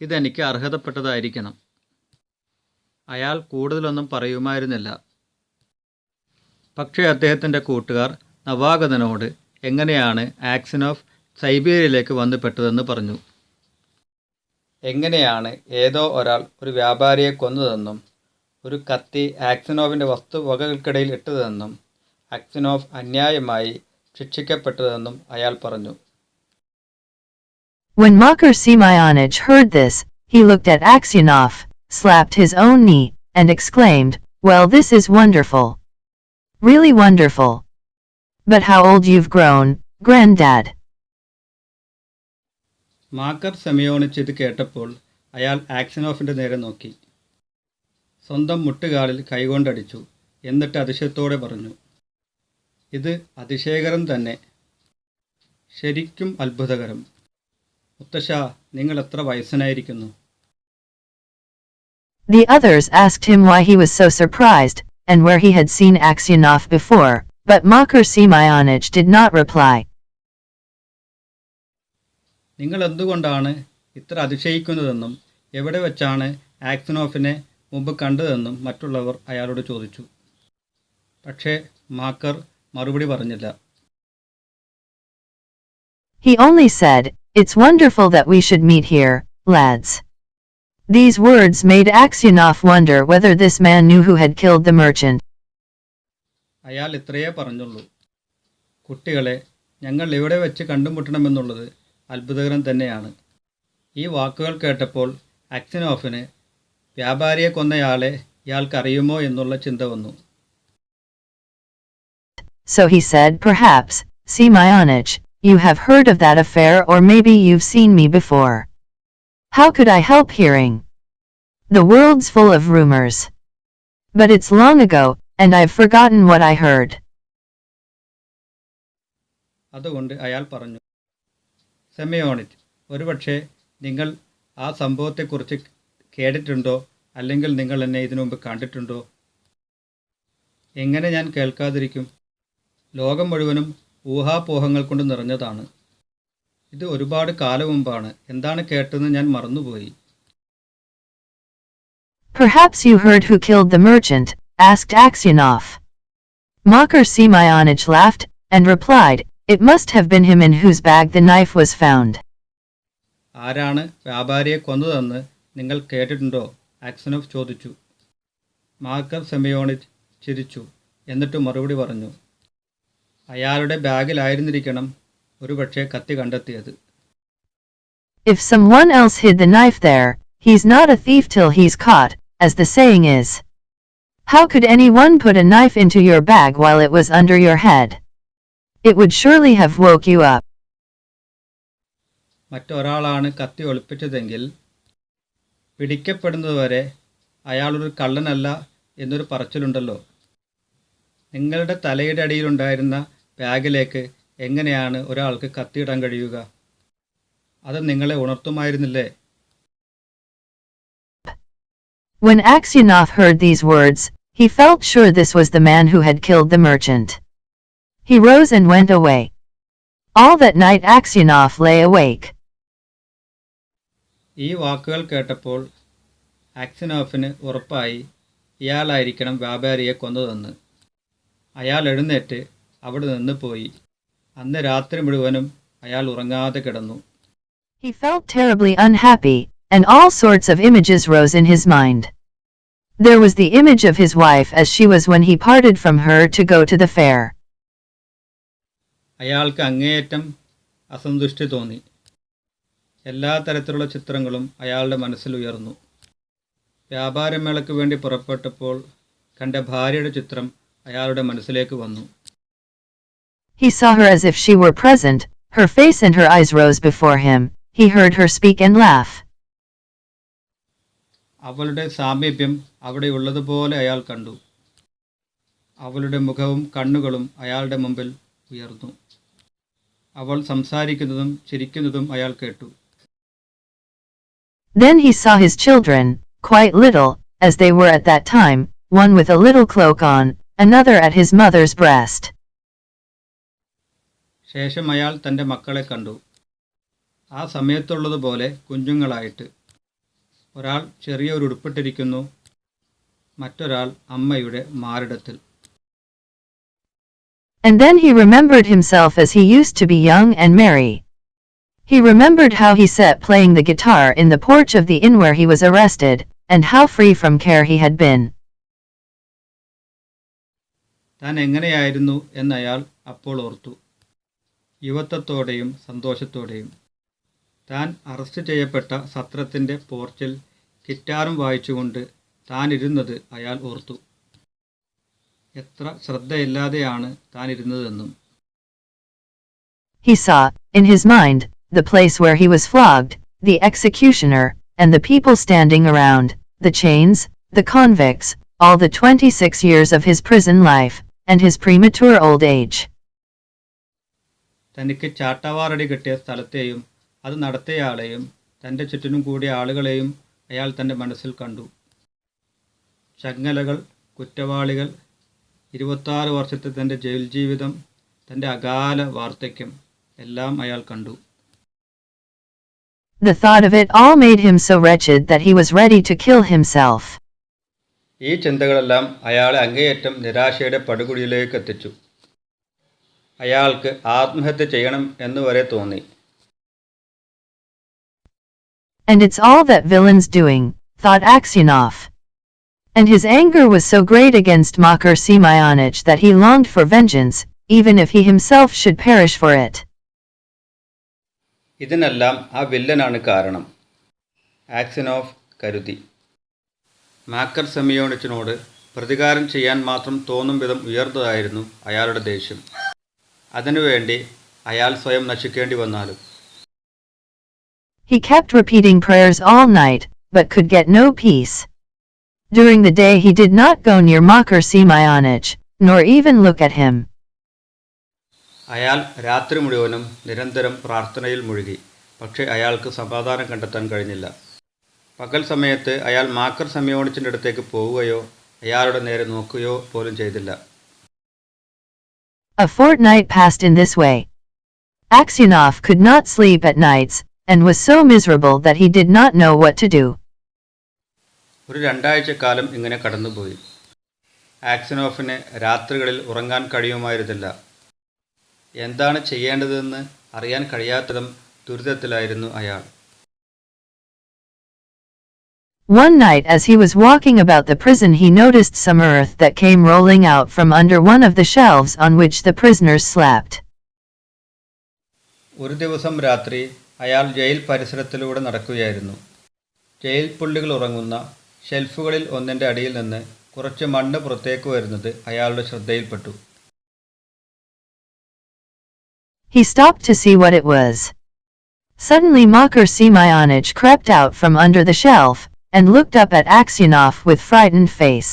Speaker 3: ഇതെനിക്ക് അർഹതപ്പെട്ടതായിരിക്കണം. അയാൾ കൂടുതലൊന്നും പറയുമായിരുന്നില്ല. പക്ഷേ അദ്ദേഹത്തിൻ്റെ കൂട്ടുകാർ നവാഗതനോട് എങ്ങനെയാണ് ആക്സിനോഫ് സൈബീരിയയിലേക്ക് വന്നു പെട്ടതെന്ന് പറഞ്ഞു. എങ്ങനെയാണ് ഏതോ ഒരാൾ ഒരു വ്യാപാരിയെ കൊന്നതെന്നും ഒരു കത്തി ആക്സിനോവിൻ്റെ വസ്തുവകകൾക്കിടയിൽ ഇട്ടതെന്നും ആക്സിനോഫ് അന്യായമായി ശിക്ഷിക്കപ്പെട്ടതെന്നും അയാൾ പറഞ്ഞു.
Speaker 2: When Makar Semyonich heard this, he looked at Aksionov, slapped his own knee, and exclaimed, "Well, this is wonderful. Really wonderful. But how old you've grown, Granddad."
Speaker 3: മാക്കർ സെമിയോണിച്ച് ഇത് കേട്ടപ്പോൾ അയാൾ ആക്സിനോഫിൻ്റെ നേരെ നോക്കി. സ്വന്തം മുട്ടുകാലിൽ കൈകൊണ്ടടിച്ചു. എന്നിട്ട് അതിശയത്തോടെ പറഞ്ഞു, ഇത് അതിശയകരം തന്നെ, ശരിക്കും അത്ഭുതകരം. മുത്തശ്ശ, നിങ്ങൾ എത്ര വയസ്സനായിരിക്കുന്നു?
Speaker 2: The others asked him why he was so surprised, and where he had seen Aksionov before, but Makar Semyonich did not reply.
Speaker 3: നിങ്ങൾ എന്തുകൊണ്ടാണ് ഇത്ര അതിശയിക്കുന്നതെന്നും എവിടെ വെച്ചാണ് ആക്സിനോഫിനെ മുമ്പ് കണ്ടതെന്നും മറ്റുള്ളവർ അയാളോട് ചോദിച്ചു. പക്ഷേ മാക്കർ മറുപടി പറഞ്ഞില്ല.
Speaker 2: He only said, "It's wonderful that we should meet here, lads." These words made Aksionov wonder whether this man knew who had killed the merchant.
Speaker 3: അയാൾ ഇത്രയേ പറഞ്ഞുള്ളൂ, കുട്ടികളെ, ഞങ്ങൾ എവിടെ വെച്ച് കണ്ടുമുട്ടണമെന്നുള്ളത് അത്ഭുതകരം തന്നെയാണ്. ഈ വാക്കുകൾ കേട്ടപ്പോൾ ആക്സിനോഫിന് വ്യാപാരിയെ കൊന്നയാളെ ഇയാൾക്കറിയുമോ എന്നുള്ള ചിന്ത വന്നു.
Speaker 2: So he said, "Perhaps, Semyonich, you have heard of that affair, or maybe you've seen me before. How could I help hearing? The world's full of rumors. But it's long ago, and I've forgotten what I heard."
Speaker 3: അതുകൊണ്ട് അയാൾ പറഞ്ഞു, സെമിയോണിച്ച്, ഒരുപക്ഷെ നിങ്ങൾ ആ സംഭവത്തെക്കുറിച്ച് കേട്ടിട്ടുണ്ടോ, അല്ലെങ്കിൽ നിങ്ങൾ എന്നെ ഇതിനു മുമ്പ് കണ്ടിട്ടുണ്ടോ? എങ്ങനെ ഞാൻ കേൾക്കാതിരിക്കും? ലോകം മുഴുവനും ഊഹാപോഹങ്ങൾ കൊണ്ട് നിറഞ്ഞതാണ്. ഇത് ഒരുപാട് കാലം മുമ്പാണ്. എന്താണ് കേട്ടതെന്ന് ഞാൻ മറന്നുപോയി.
Speaker 2: "Perhaps you heard who killed the merchant?" asked Aksionov. Makar Semyonich laughed, and replied, "It must have been him in whose bag the knife was found."
Speaker 3: ആരാണ് വ്യാപാരിയെ കൊന്നതെന്ന് നിങ്ങൾ കേട്ടിട്ടുണ്ടോ? ആക്സിനോഫ് ചോദിച്ചു. മാക്കർ സെമിയോണിച്ച് ചിരിച്ചു. എന്നിട്ട് മറുപടി പറഞ്ഞു, അയാളുടെ ബാഗിലായിരുന്നിരിക്കണം ഒരുപക്ഷെ കത്തി കണ്ടെത്തിയത്.
Speaker 2: "If someone else hid the knife there, he's not a thief till he's caught, as the saying is. How could anyone put a knife into your bag while it was under your head? It would surely have woke you up."
Speaker 3: മറ്റൊരാളാണ് കത്തി ഒളിപ്പിച്ചതെങ്കിൽ പിടിക്കപ്പെടുന്നതുവരെ അയാളൊരു കള്ളനല്ല എന്നൊരു പറച്ചിലുണ്ടല്ലോ. നിങ്ങളുടെ തലയുടെ അടിയിലുണ്ടായിരുന്ന ബാഗിലേക്ക് എങ്ങനെയാണ് ഒരാൾക്ക് കത്തിയിടാൻ കഴിയുക? അത് നിങ്ങളെ ഉണർത്തുമായിരുന്നില്ലേ?
Speaker 2: When Aksionov heard these words, he felt sure this was the man who had killed the merchant. He rose and went away. All that night Aksionov lay awake.
Speaker 3: ഈ വാക്കുകൾ കേട്ടപ്പോൾ ആക്സിനോഫിന് ഉറപ്പായി ഇയാളായിരിക്കണം വ്യാപാരിയെ കൊന്നതെന്ന്. അയാൾ എഴുന്നേറ്റ് അവിടെ നിന്ന് പോയി. അന്ന് രാത്രി മുഴുവനും അയാൾ ഉറങ്ങാതെ കിടന്നു.
Speaker 2: He felt terribly unhappy, and all sorts of images rose in his mind. There was the image of his wife as she was when he parted from her to go to the fair.
Speaker 3: അയാൾക്ക് അങ്ങേയറ്റം അസന്തുഷ്ടി തോന്നി. എല്ലാ തരത്തിലുള്ള ചിത്രങ്ങളും അയാളുടെ മനസ്സിൽ ഉയർന്നു. വ്യാപാരമേളയ്ക്ക് വേണ്ടി പുറപ്പെട്ടപ്പോൾ കണ്ട ഭാര്യയുടെ ചിത്രം അയാളുടെ മനസ്സിലേക്ക് വന്നു.
Speaker 2: He saw her as if she were present, her face and her eyes rose before him. He heard her speak and laugh.
Speaker 3: അവളുടെ സാമീപ്യം അവിടെ ഉള്ളതുപോലെ അയാൾ കണ്ടു. അവളുടെ മുഖവും കണ്ണുകളും അയാളുടെ മുമ്പിൽ ഉയർന്നു. അവൾ സംസാരിക്കുന്നതും ചിരിക്കുന്നതും അയാൾ കേട്ടു.
Speaker 2: Then he saw his children, quite little, as they were at that time, one with a little cloak on, another at his mother's breast.
Speaker 3: ശേഷം അയാൾ തൻ്റെ മക്കളെ കണ്ടു. ആ സമയത്തുള്ളതുപോലെ കുഞ്ഞുങ്ങളായിട്ട്. ഒരാൾ ചെറിയ ഒരു ഉടുപ്പിട്ടിരിക്കുന്നു, മറ്റൊരാൾ അമ്മയുടെ മാറിടത്തിൽ.
Speaker 2: And then he remembered himself as he used to be young and merry. He remembered how he sat playing the guitar in the porch of the inn where he was arrested, and how free from care he had been.
Speaker 3: താൻ എങ്ങനെയായിരുന്നു എന്നയാൾ അപ്പോൾ ഓർത്തു, യുവത്വത്തോടെയും സന്തോഷത്തോടെയും. താൻ arrest ചെയ്യപ്പെട്ട സത്രത്തിൻ്റെ പോർച്ചിൽ ഗിറ്റാറും വായിച്ചുകൊണ്ട് താൻ ഇരുന്നത് അയാൾ ഓർത്തു. എത്ര ശ്രദ്ധയില്ലാതെയാണ് താൻ ഇരുന്നതെന്നും.
Speaker 2: He saw, in his mind, the place where he was flogged, the executioner, and the people standing around, the chains, the convicts, all the 26 years of his prison life, and his premature old age.
Speaker 3: തനിക്ക് ചാട്ടവാറടി കിട്ടിയ സ്ഥലത്തെയും അത് നടത്തിയയാളെയും തൻ്റെ ചുറ്റിനും കൂടിയ ആളുകളെയും അയാൾ തൻ്റെ മനസ്സിൽ കണ്ടു. ചങ്ങലകൾ, കുറ്റവാളികൾ, 26 വർഷത്തെ തൻ്റെ ജയിൽ ജീവിതം, തൻ്റെ അകാല വാർദ്ധക്യം എല്ലാം അയാൾ കണ്ടു.
Speaker 2: The thought of it all made him so wretched that he was ready to kill himself.
Speaker 3: ഈ ചിന്തകളെല്ലാം അയാളെ അങ്ങേയറ്റം നിരാശയുടെ പടുകുഴിയിലേക്ക് എത്തിച്ചു. അയാൾക്ക് ആത്മഹത്യ ചെയ്യണം എന്നുവരെ തോന്നി.
Speaker 2: And it's all that villain's doing, thought Aksionov. And his anger was so great against Makar Simeonich that he longed for vengeance, even if he himself should perish for it.
Speaker 3: ഇതിനെല്ലാം ആ വില്ലനാണ് കാരണം, ആക്സിനോഫ് കരുതി. മാക്കർ സെമിയോണിച്ചിനോട് പ്രതികാരം ചെയ്യാൻ മാത്രം തോന്നും വിധം ഉയർന്നതായിരുന്നു അയാളുടെ ദേഷ്യം. അതിനുവേണ്ടി അയാൾ സ്വയം നശിക്കേണ്ടി വന്നാലും.
Speaker 2: He kept repeating prayers all night, but could get no peace. During the day he did not go near Makar Simeonich, nor even look at him.
Speaker 3: അയാൾ രാത്രി മുഴുവനും നിരന്തരം പ്രാർത്ഥനയിൽ മുഴുകി. പക്ഷേ അയാൾക്ക് സമാധാനം കണ്ടെത്താൻ കഴിഞ്ഞില്ല. പകൽ സമയത്ത് അയാൾ മാക്കർ സെമിയോണിച്ചിൻ്റെ അടുത്തേക്ക് പോവുകയോ അയാളുടെ നേരെ നോക്കുകയോ പോലും ചെയ്തില്ല.
Speaker 2: A fortnight passed in this way. Aksionov could not sleep at nights, and was so miserable that he did not know what to do.
Speaker 3: ഒരു 2 ആഴ്ചക്കാലം ഇങ്ങനെ കടന്നുപോയി. ആക്സിനോഫിന് രാത്രികളിൽ ഉറങ്ങാൻ കഴിയുമായിരുന്നില്ല. എന്താണ് ചെയ്യേണ്ടതെന്ന് അറിയാൻ കഴിയാത്തതും ദുരിതത്തിലായിരുന്നു അയാൾ.
Speaker 2: One night as he was walking about the prison he noticed some earth that came rolling out from under one of the shelves on which the prisoners slept.
Speaker 3: ഒരു ദിവസം രാത്രി അയാൾ ജയിൽ പരിസരത്തിലൂടെ നടക്കുകയായിരുന്നു. ജയിൽ പുള്ളികൾ ഉറങ്ങുന്ന ഷെൽഫുകളിൽ ഒന്നിൻ്റെ അടിയിൽ നിന്ന് കുറച്ച് മണ്ണ് പുറത്തേക്ക് വരുന്നത് അയാളുടെ ശ്രദ്ധയിൽപ്പെട്ടു.
Speaker 2: He stopped to see what it was. Suddenly Makar Simeonich crept out from under the shelf, and looked up at Aksionov with frightened face.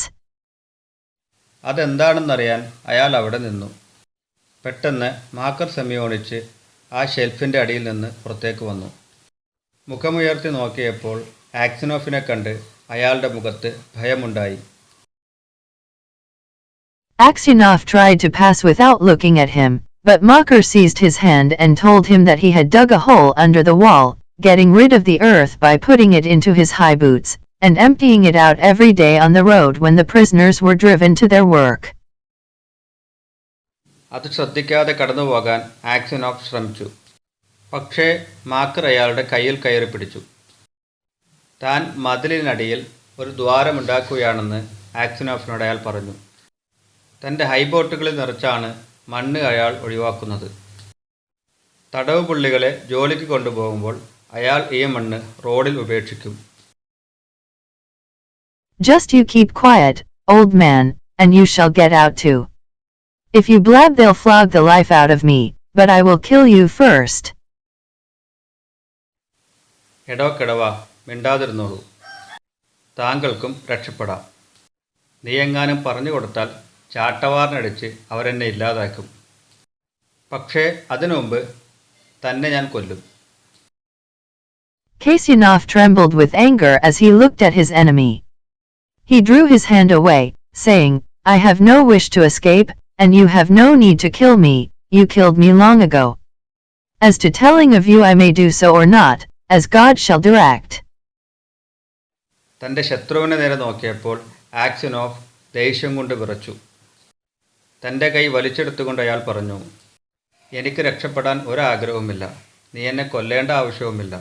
Speaker 3: അതെന്താണെന്നറിയാൻ അയാൾ അവിടെ നിന്നു. പെട്ടെന്ന് മാക്കർ സെമിയോണിച്ച് ആ ഷെൽഫിൻ്റെ അടിയിൽ നിന്ന് പുറത്തേക്ക് വന്നു. മുഖമുയർത്തി നോക്കിയപ്പോൾ ആക്സിനോഫിനെ കണ്ട് അയാളുടെ മുഖത്ത് ഭയമുണ്ടായി.
Speaker 2: Aksionov tried to pass without looking at him, but Makar seized his hand and told him that he had dug a hole under the wall, getting rid of the earth by putting it into his high boots, and emptying it out every day on the road when the prisoners were driven to their work.
Speaker 3: അത് ശ്രദ്ധിക്കാതെ കടന്നുപോകാൻ ആക്സിനോഫ് ശ്രമിച്ചു. പക്ഷേ മാക്കർ അയാളുടെ കയ്യിൽ കയറി പിടിച്ചു. താൻ മതിലിനടിയിൽ ഒരു ദ്വാരമുണ്ടാക്കുകയാണെന്ന് ആക്സിനോഫിനോട് അയാൾ പറഞ്ഞു. തൻ്റെ ഹൈബോട്ടുകളിൽ നിറച്ചാണ് മണ്ണ് അയാൾ ഒഴിവാക്കുന്നത്. തടവ് പുള്ളികളെ ജോലിക്ക് കൊണ്ടുപോകുമ്പോൾ അയാൾ ഈ മണ്ണ് റോഡിൽ ഉപേക്ഷിക്കും.
Speaker 2: Just you keep quiet, old man, and you shall get out too. If you blab they'll flog the life out of me, but I will kill you first.
Speaker 3: എടോ കിടവാ, മിണ്ടാതിരുന്നോളൂ, താങ്കൾക്കും രക്ഷപ്പെടാം. നീയെങ്ങാനും പറഞ്ഞു കൊടുത്താൽ ചാട്ടവാറിനടിച്ച് അവരെന്നെ ഇല്ലാതാക്കും. പക്ഷേ അതിനു മുമ്പ് തന്നെ ഞാൻ കൊല്ലും.
Speaker 2: Kasyanov trembled with anger as he looked at his enemy. He drew his hand away, saying, I have no wish to escape, and you have no need to kill me, you killed me long ago. As to telling of you I may do so or not, as God shall direct.
Speaker 3: തൻ്റെ ശത്രുവിനെ നേരെ നോക്കിയപ്പോൾ ആക്സിനോഫ് ദേഷ്യം കൊണ്ട് വിറച്ചു. തൻ്റെ കൈ വലിച്ചെടുത്തുകൊണ്ട് അയാൾ പറഞ്ഞു, എനിക്ക് രക്ഷപ്പെടാൻ ഒരാഗ്രഹവുമില്ല. നീ എന്നെ കൊല്ലേണ്ട ആവശ്യവുമില്ല.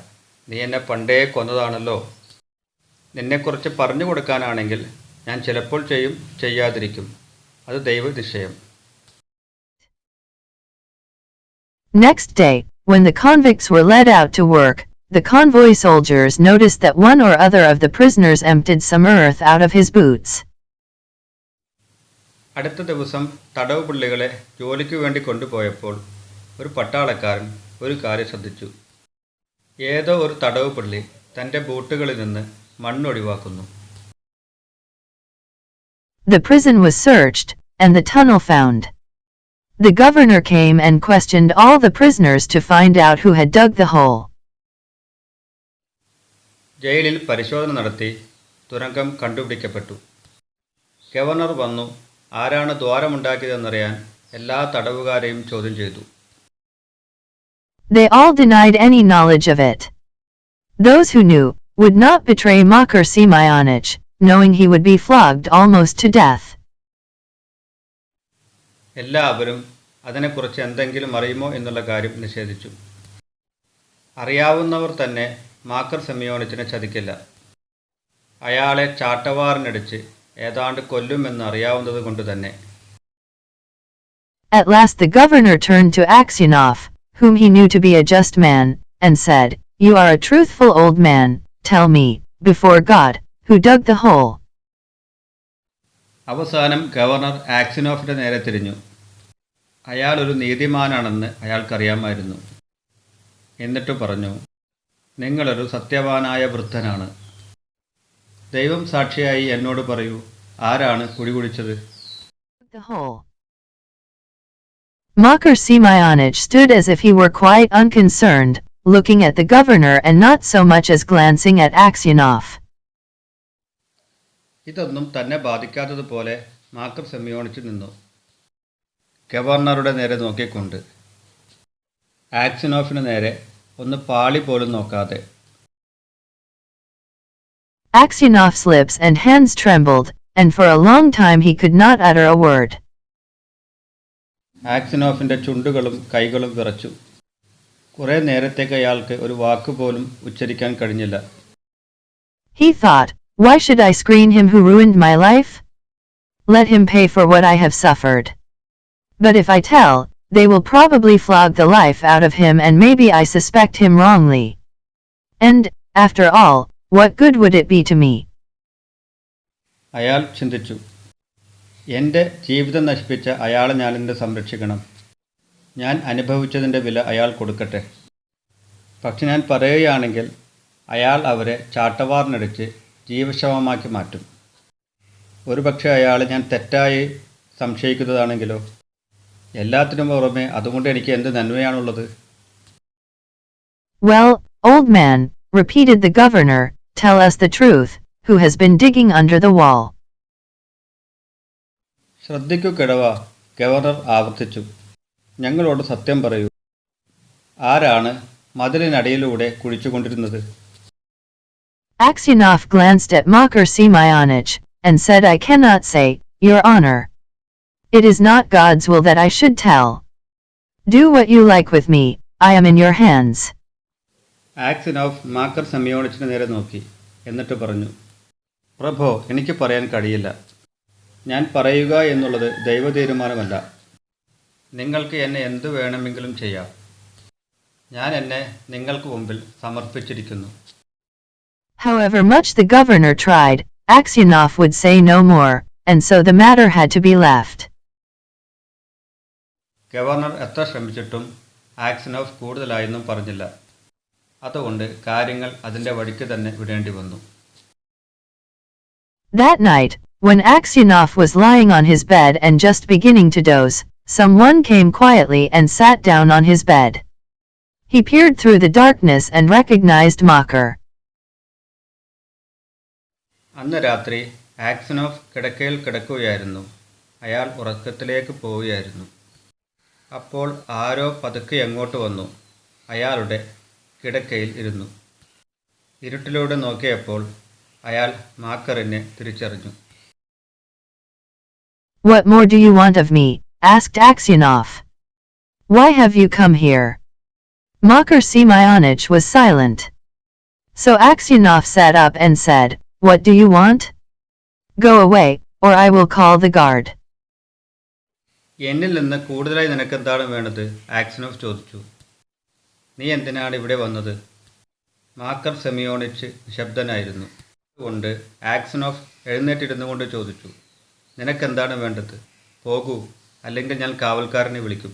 Speaker 3: നീ എന്നെ പണ്ടേ കൊന്നതാണല്ലോ. നിന്നെക്കുറിച്ച് പറഞ്ഞു കൊടുക്കാനാണെങ്കിൽ ഞാൻ ചിലപ്പോൾ ചെയ്യും, ചെയ്യാതിരിക്കും. അത് ദൈവനിശ്ചയം.
Speaker 2: Next day, when the convicts were led out to work, the convoy soldiers noticed that one or other of the prisoners emptied some earth out of his boots.
Speaker 3: അടുത്ത ദിവസം തടവ് പുള്ളികളെ ജോലിക്ക് വേണ്ടി കൊണ്ടുപോയപ്പോൾ ഒരു പട്ടാളക്കാരൻ ഒരു കാര്യം ശ്രദ്ധിച്ചു. ഏതോ ഒരു തടവ് പുള്ളി തൻ്റെ ബൂട്ടുകളിൽ നിന്ന് മണ്ണൊഴിവാക്കുന്നു.
Speaker 2: The prison was searched, and the tunnel found. The governor came and questioned all the prisoners to find out who had dug the hole.
Speaker 3: ജയിലിൽ പരിശോധന നടത്തി തുരങ്കം കണ്ടുപിടിക്കപ്പെട്ടു. ഗവർണർ വന്നു ആരാണ് ദ്വാരമുണ്ടാക്കിയതെന്നറിയാൻ എല്ലാ തടവുകാരെയും ചോദ്യം ചെയ്തു.
Speaker 2: They all denied any knowledge of it. Those who knew would not betray Makar Simayonich, knowing he would be flogged almost to death.
Speaker 3: എല്ലാവരും അതിനെക്കുറിച്ച് എന്തെങ്കിലും അറിയുമോ എന്നുള്ള കാര്യം നിഷേധിച്ചു. അറിയാവുന്നവർ തന്നെ മാക്കർ സെമിയോണിച്ചിനെ ചതിക്കില്ല. അയാളെ ചാട്ടവാറിനടിച്ച് ഏതാണ്ട് കൊല്ലുമെന്ന് അറിയാവുന്നത് കൊണ്ട് തന്നെ.
Speaker 2: At last the governor turned to Aksionov, whom he knew to be a just man, and said, "You are a truthful old man, tell me, before God, who dug the hole."
Speaker 3: അവസാനം governor ആക്സിനോഫിൻ്റെ നേരെ തിരിഞ്ഞു. അയാൾ ഒരു നീതിമാനാണെന്ന് അയാൾക്കറിയാമായിരുന്നു. എന്നിട്ട് പറഞ്ഞു, നിങ്ങളൊരു സത്യവാനായ വൃദ്ധനാണ്. ദൈവം സാക്ഷിയായി എന്നോട് പറയൂ, ആരാണ് കുഴി കുഴിച്ചത്?
Speaker 2: The hole. Makar Simayonich stood as if he were quite unconcerned, looking at the governor and not so much as glancing at Aksionov.
Speaker 3: ഇതൊന്നും തന്നെ ബാധിക്കാത്തതുപോലെ മാക്കർ സെമിയോണിച്ച് നിന്നു, ഗവർണറുടെ നേരെ നോക്കിക്കൊണ്ട്. ആക്സിനോഫിന് നേരെ ഒന്ന് പാളി പോലും നോക്കാതെ.
Speaker 2: Aksionov's lips and hands trembled, and for a long time he could not utter a word.
Speaker 3: ആക്സിനോഫിൻ്റെ ചുണ്ടുകളും കൈകളും വിറച്ചു. കുറേ നേരത്തേക്ക് അയാൾക്ക് ഒരു വാക്കുപോലും ഉച്ചരിക്കാൻ കഴിഞ്ഞില്ല.
Speaker 2: He thought, why should I screen him who ruined my life? Let him pay for what I have suffered. But if I tell, they will probably flog the life out of him and maybe I suspect him wrongly. And, after all, what good would it be to me?
Speaker 3: അയാൾ ചിന്തിച്ചു, എൻ്റെ ജീവിതം നശിപ്പിച്ച അയാളെ ഞാനെന്ത് സംരക്ഷിക്കണം? ഞാൻ അനുഭവിച്ചതിൻ്റെ വില അയാൾ കൊടുക്കട്ടെ. പക്ഷെ ഞാൻ പറയുകയാണെങ്കിൽ അയാൾ അവരെ ചാട്ടവാറിനടിച്ച് ജീവശവമാക്കി മാറ്റും. ഒരുപക്ഷെ അയാൾ ഞാൻ തെറ്റായി സംശയിക്കുന്നതാണെങ്കിലോ? എല്ലാത്തിനും പുറമെ അതുകൊണ്ട് എനിക്ക് എന്ത് നന്മയാണുള്ളത്?
Speaker 2: Well, old man, repeated the governor, tell us the truth, who has been digging under the wall?
Speaker 3: ശ്രദ്ധിക്കൂ കിഴവ, ഗവർണർ ആവർത്തിച്ചു. ഞങ്ങളോട് സത്യം പറയൂ. ആരാണ് മതിലിനടിയിലൂടെ കുഴിച്ചുകൊണ്ടിരുന്നത്?
Speaker 2: Aksionov glanced at Makar Simayonich, and said, I cannot say, Your Honor. It is not God's will that I should tell. Do what you like with me, I am in your hands.
Speaker 3: ആക്സിനോഫ് മാക്കർ സെമിയോണിച്ചിന് നേരെ നോക്കി. എന്നിട്ട് പറഞ്ഞു, പ്രഭോ, എനിക്ക് പറയാൻ കഴിയില്ല. ഞാൻ പറയുക എന്നുള്ളത് ദൈവ തീരുമാനമല്ല. നിങ്ങൾക്ക് എന്നെ എന്തു വേണമെങ്കിലും ചെയ്യാം. ഞാൻ എന്നെ നിങ്ങൾക്ക് മുമ്പിൽ സമർപ്പിച്ചിരിക്കുന്നു.
Speaker 2: However much the governor tried, Aksionov would say no more, and so the matter had to be left.
Speaker 3: Governor എത്ര ശ്രമിച്ചിട്ടും ആക്സിനോഫ് കൂടുതലായൊന്നും പറഞ്ഞില്ല. അതുകൊണ്ട് കാര്യങ്ങൾ അതിൻ്റെ വഴിക്ക് തന്നെ വിടേണ്ടി വന്നു.
Speaker 2: That night, when Aksionov was lying on his bed and just beginning to doze, someone came quietly and sat down on his bed. He peered through the darkness and recognized Makar.
Speaker 3: അന്ന് രാത്രി ആക്സിനോഫ് കിടക്കയിൽ കിടക്കുകയായിരുന്നു. അയാൾ ഉറക്കത്തിലേക്ക് പോവുകയായിരുന്നു. അപ്പോൾ ആരോ പതുക്കെ അങ്ങോട്ട് വന്നു അയാളുടെ കിടക്കയിൽ ഇരുന്നു. ഇരുട്ടിലൂടെ നോക്കിയപ്പോൾ അയാൾ മാക്കറിനെ തിരിച്ചറിഞ്ഞു.
Speaker 2: What more do you want of me? Asked Aksionov. Why have you come here? Makar Semyonich was silent. So Aksionov sat up and said, What do you want? Go away, or I will call the guard.
Speaker 3: എന്നിൽ നിന്ന് കൂടുതലായി നിനക്കെന്താണ് വേണ്ടത്? ആക്സിനോഫ് ചോദിച്ചു. നീ എന്തിനാണ് ഇവിടെ വന്നത്? മാക്കർ സെമിയോണിച്ച് നിശബ്ദനായിരുന്നു. അതുകൊണ്ട് ആക്സിനോഫ് എഴുന്നേറ്റിരുന്നു കൊണ്ട് ചോദിച്ചു, നിനക്കെന്താണ് വേണ്ടത്? പോകൂ, അല്ലെങ്കിൽ ഞാൻ കാവൽക്കാരനെ വിളിക്കും.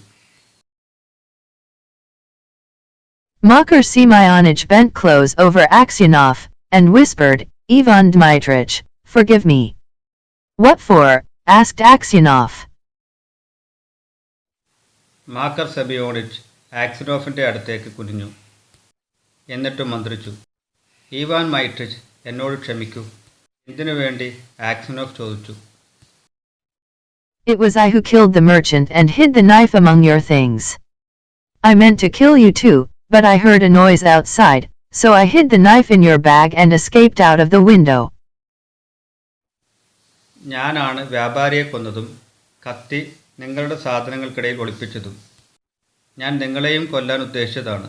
Speaker 2: Makar Semyonich bent close over Aksionov, and whispered, Ivan Dmitrich, forgive me. What for? Asked Aksionov.
Speaker 3: മാക്കർ സെമിയോണിച്ച് ആക്സിനോഫിൻ്റെ അടുത്തേക്ക് കുനിഞ്ഞു. എന്നിട്ട് മന്ത്രിച്ചു, ഈവാൻ മൈട്രിച്ച്, എന്നോട് ക്ഷമിക്കൂ. എന്തിനു വേണ്ടി? ആക്സിനോഫ് ചോദിച്ചു.
Speaker 2: It was I who killed the merchant and hid the knife among your things. I meant to kill you too, but I heard a noise outside, so I hid the knife in your bag and escaped out of the window.
Speaker 3: ഞാനാണ് വ്യാപാരിയെ കൊന്നതും കത്തി നിങ്ങളുടെ സാധനങ്ങൾക്കിടയിൽ ഒളിപ്പിച്ചതും. ഞാൻ നിങ്ങളെയും കൊല്ലാൻ ഉദ്ദേശിച്ചതാണ്.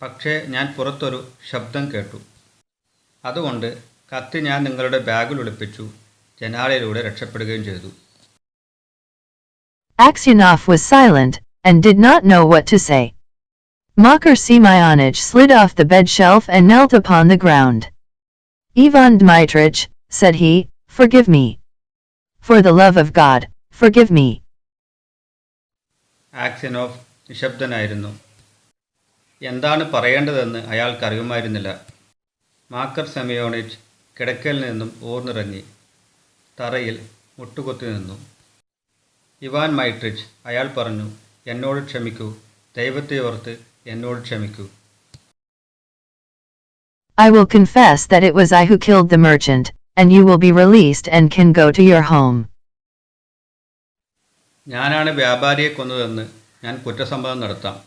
Speaker 3: പക്ഷേ ഞാൻ പുറത്തൊരു ശബ്ദം കേട്ടു. അതുകൊണ്ട് കത്തി ഞാൻ നിങ്ങളുടെ ബാഗിൽ ഒളിപ്പിച്ചു, ജനാലയിലൂടെ രക്ഷപ്പെടുകയും ചെയ്തു.
Speaker 2: Aksionov was silent, and did not know what to say. Makar Semyonich slid off the bed shelf and knelt upon the ground. Ivan Dmitrich, said he, forgive me. For the love of God, forgive me.
Speaker 3: ആക്സിനോഫ് നിശബ്ദനായിരുന്നു. എന്താണ് പറയേണ്ടതെന്ന് അയാൾക്കറിയുമായിരുന്നില്ല. മാക്കർ സെമിയോണിച്ച് കിടക്കയിൽ നിന്നും ഊർന്നിറങ്ങി തറയിൽ മുട്ടുകുത്തി നിന്നു. Ivan മൈട്രിച്ച്, അയാൾ പറഞ്ഞു, എന്നോട് ക്ഷമിക്കൂ, ദൈവത്തെ ഓർത്ത് എന്നോട് ക്ഷമിക്കൂ.
Speaker 2: I will confess that it was I who killed the merchant, and you will be released and can go to your home.
Speaker 3: ഞാനാണ് വ്യാപാരിയെ കൊന്നതെന്ന് ഞാൻ കുറ്റസമ്മതം നടത്താം.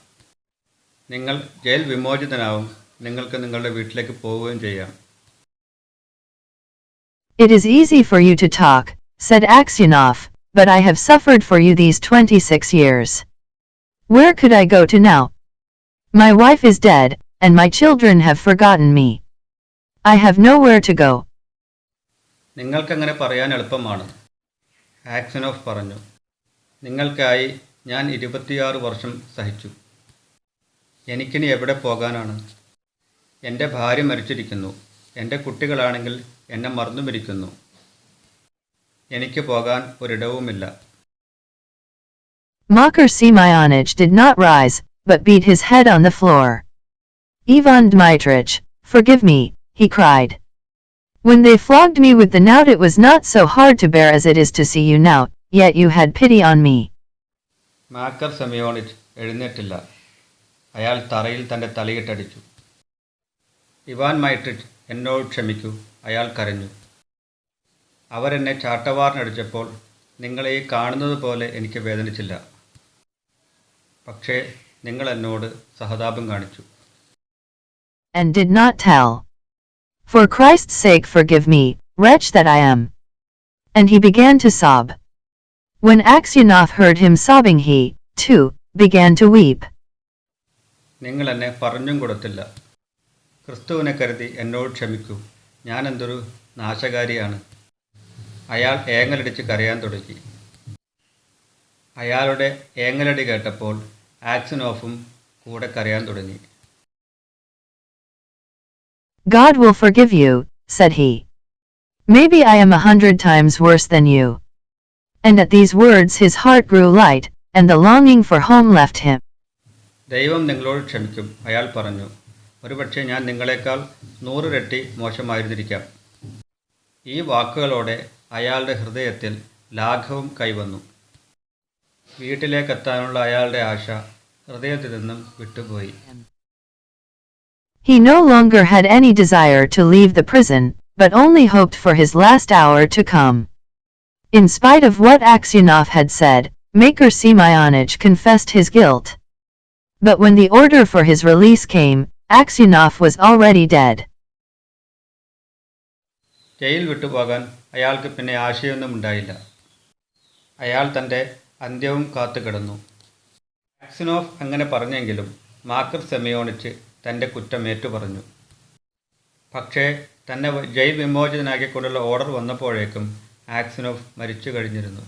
Speaker 3: നിങ്ങൾ ജയിൽ വിമോചിതനാവും, നിങ്ങൾക്ക് നിങ്ങളുടെ വീട്ടിലേക്ക് പോവുകയും ചെയ്യാം.
Speaker 2: It is easy for you to talk, said Aksionov, but I have suffered for you these 26 years. Where could I go to now? My wife is dead, and my children have forgotten me. I have nowhere to go.
Speaker 3: നിങ്ങൾക്കങ്ങനെ പറയാൻ എളുപ്പമാണ്, ആക്സിനോഫ് പറഞ്ഞു. നിങ്ങൾക്കായി ഞാൻ 26 വർഷം സഹിച്ചു. എനിക്കിനി എവിടെ പോകാനാണ്? എൻ്റെ ഭാര്യ മരിച്ചിരിക്കുന്നു. എൻ്റെ കുട്ടികളാണെങ്കിൽ എന്നെ മറന്നുമിരിക്കുന്നു. എനിക്ക് പോകാൻ ഒരിടവുമില്ല.
Speaker 2: Makar Semyonich did not rise, but beat his head on the floor. Ivan Dmitrich, forgive me, he cried. When they flogged me with the knout it was not so hard to bear as it is to see you now, yet you had pity on me.
Speaker 3: മാക്കർ സെമിയോണിച്ച് എഴുന്നേറ്റില്ല. അയാൾ തറയിൽ തൻ്റെ തലയിട്ടടിച്ചു. Ivan മൈട്രിച്ച്, എന്നോട് ക്ഷമിക്കൂ, അയാൾ കരഞ്ഞു. അവരെന്നെ ചാട്ടവാറിനടിച്ചപ്പോൾ നിങ്ങളെ ഈ കാണുന്നത് പോലെ എനിക്ക് വേദനിച്ചില്ല. പക്ഷേ നിങ്ങൾ എന്നോട് സഹതാപം കാണിച്ചു.
Speaker 2: And did not tell. For Christ's sake forgive me, wretch that I am. And he began to sob. When Aksionov heard him sobbing he, too, began to weep.
Speaker 3: നിങ്ങൾ എന്നെ പറഞ്ഞും കൊടുത്തില്ല. ക്രിസ്തുവിനെ കരുതി എന്നോട് ക്ഷമിക്കൂ, ഞാനെന്തൊരു നാശകാരിയാണ്. അയാൾ ഏങ്ങലടിച്ച് കരയാൻ തുടങ്ങി. അയാളുടെ ഏങ്ങലടി കേട്ടപ്പോൾ ആക്സിനോഫും കൂടെ കരയാൻ തുടങ്ങി.
Speaker 2: God will forgive you, said he. Maybe I am 100 times worse than you. And at these words his heart grew light, and the longing for home left him.
Speaker 3: ദൈവം നിങ്ങളോട് ക്ഷമിക്കും, അയാൾ പറഞ്ഞു. ഒരുപക്ഷെ ഞാൻ നിങ്ങളെക്കാൾ 100 ഇരട്ടി മോശമായിരുന്നിരിക്കാം. ഈ വാക്കുകളോടെ അയാളുടെ ഹൃദയത്തിൽ ലാഘവം കൈവന്നു. വീട്ടിലേക്കെത്താനുള്ള അയാളുടെ ആശ ഹൃദയത്തിൽ നിന്നും വിട്ടുപോയി.
Speaker 2: He no longer had any desire to leave the prison, but only hoped for his last hour to come. In spite of what Aksionov had said, Makar Semyonich confessed his guilt. But when the order for his release came, Aksionov was already dead.
Speaker 3: Jail വിട്ടുപോകാൻ അയാൾക്ക് പിന്നെ ആശയൊന്നും ഉണ്ടായില്ല. അയാൾ തൻ്റെ അന്ത്യവും കാത്തുകിടന്നു. ആക്സിനോഫ് അങ്ങനെ പറഞ്ഞെങ്കിലും മാക്കർ സെമിയോണിച്ച് തൻ്റെ കുറ്റം ഏറ്റുപറഞ്ഞു. പക്ഷേ തന്നെ ജയിൽ വിമോചിതനാക്കിക്കൊണ്ടുള്ള ഓർഡർ വന്നപ്പോഴേക്കും ആക്സിനോഫ് മരിച്ചു കഴിഞ്ഞിരുന്നു.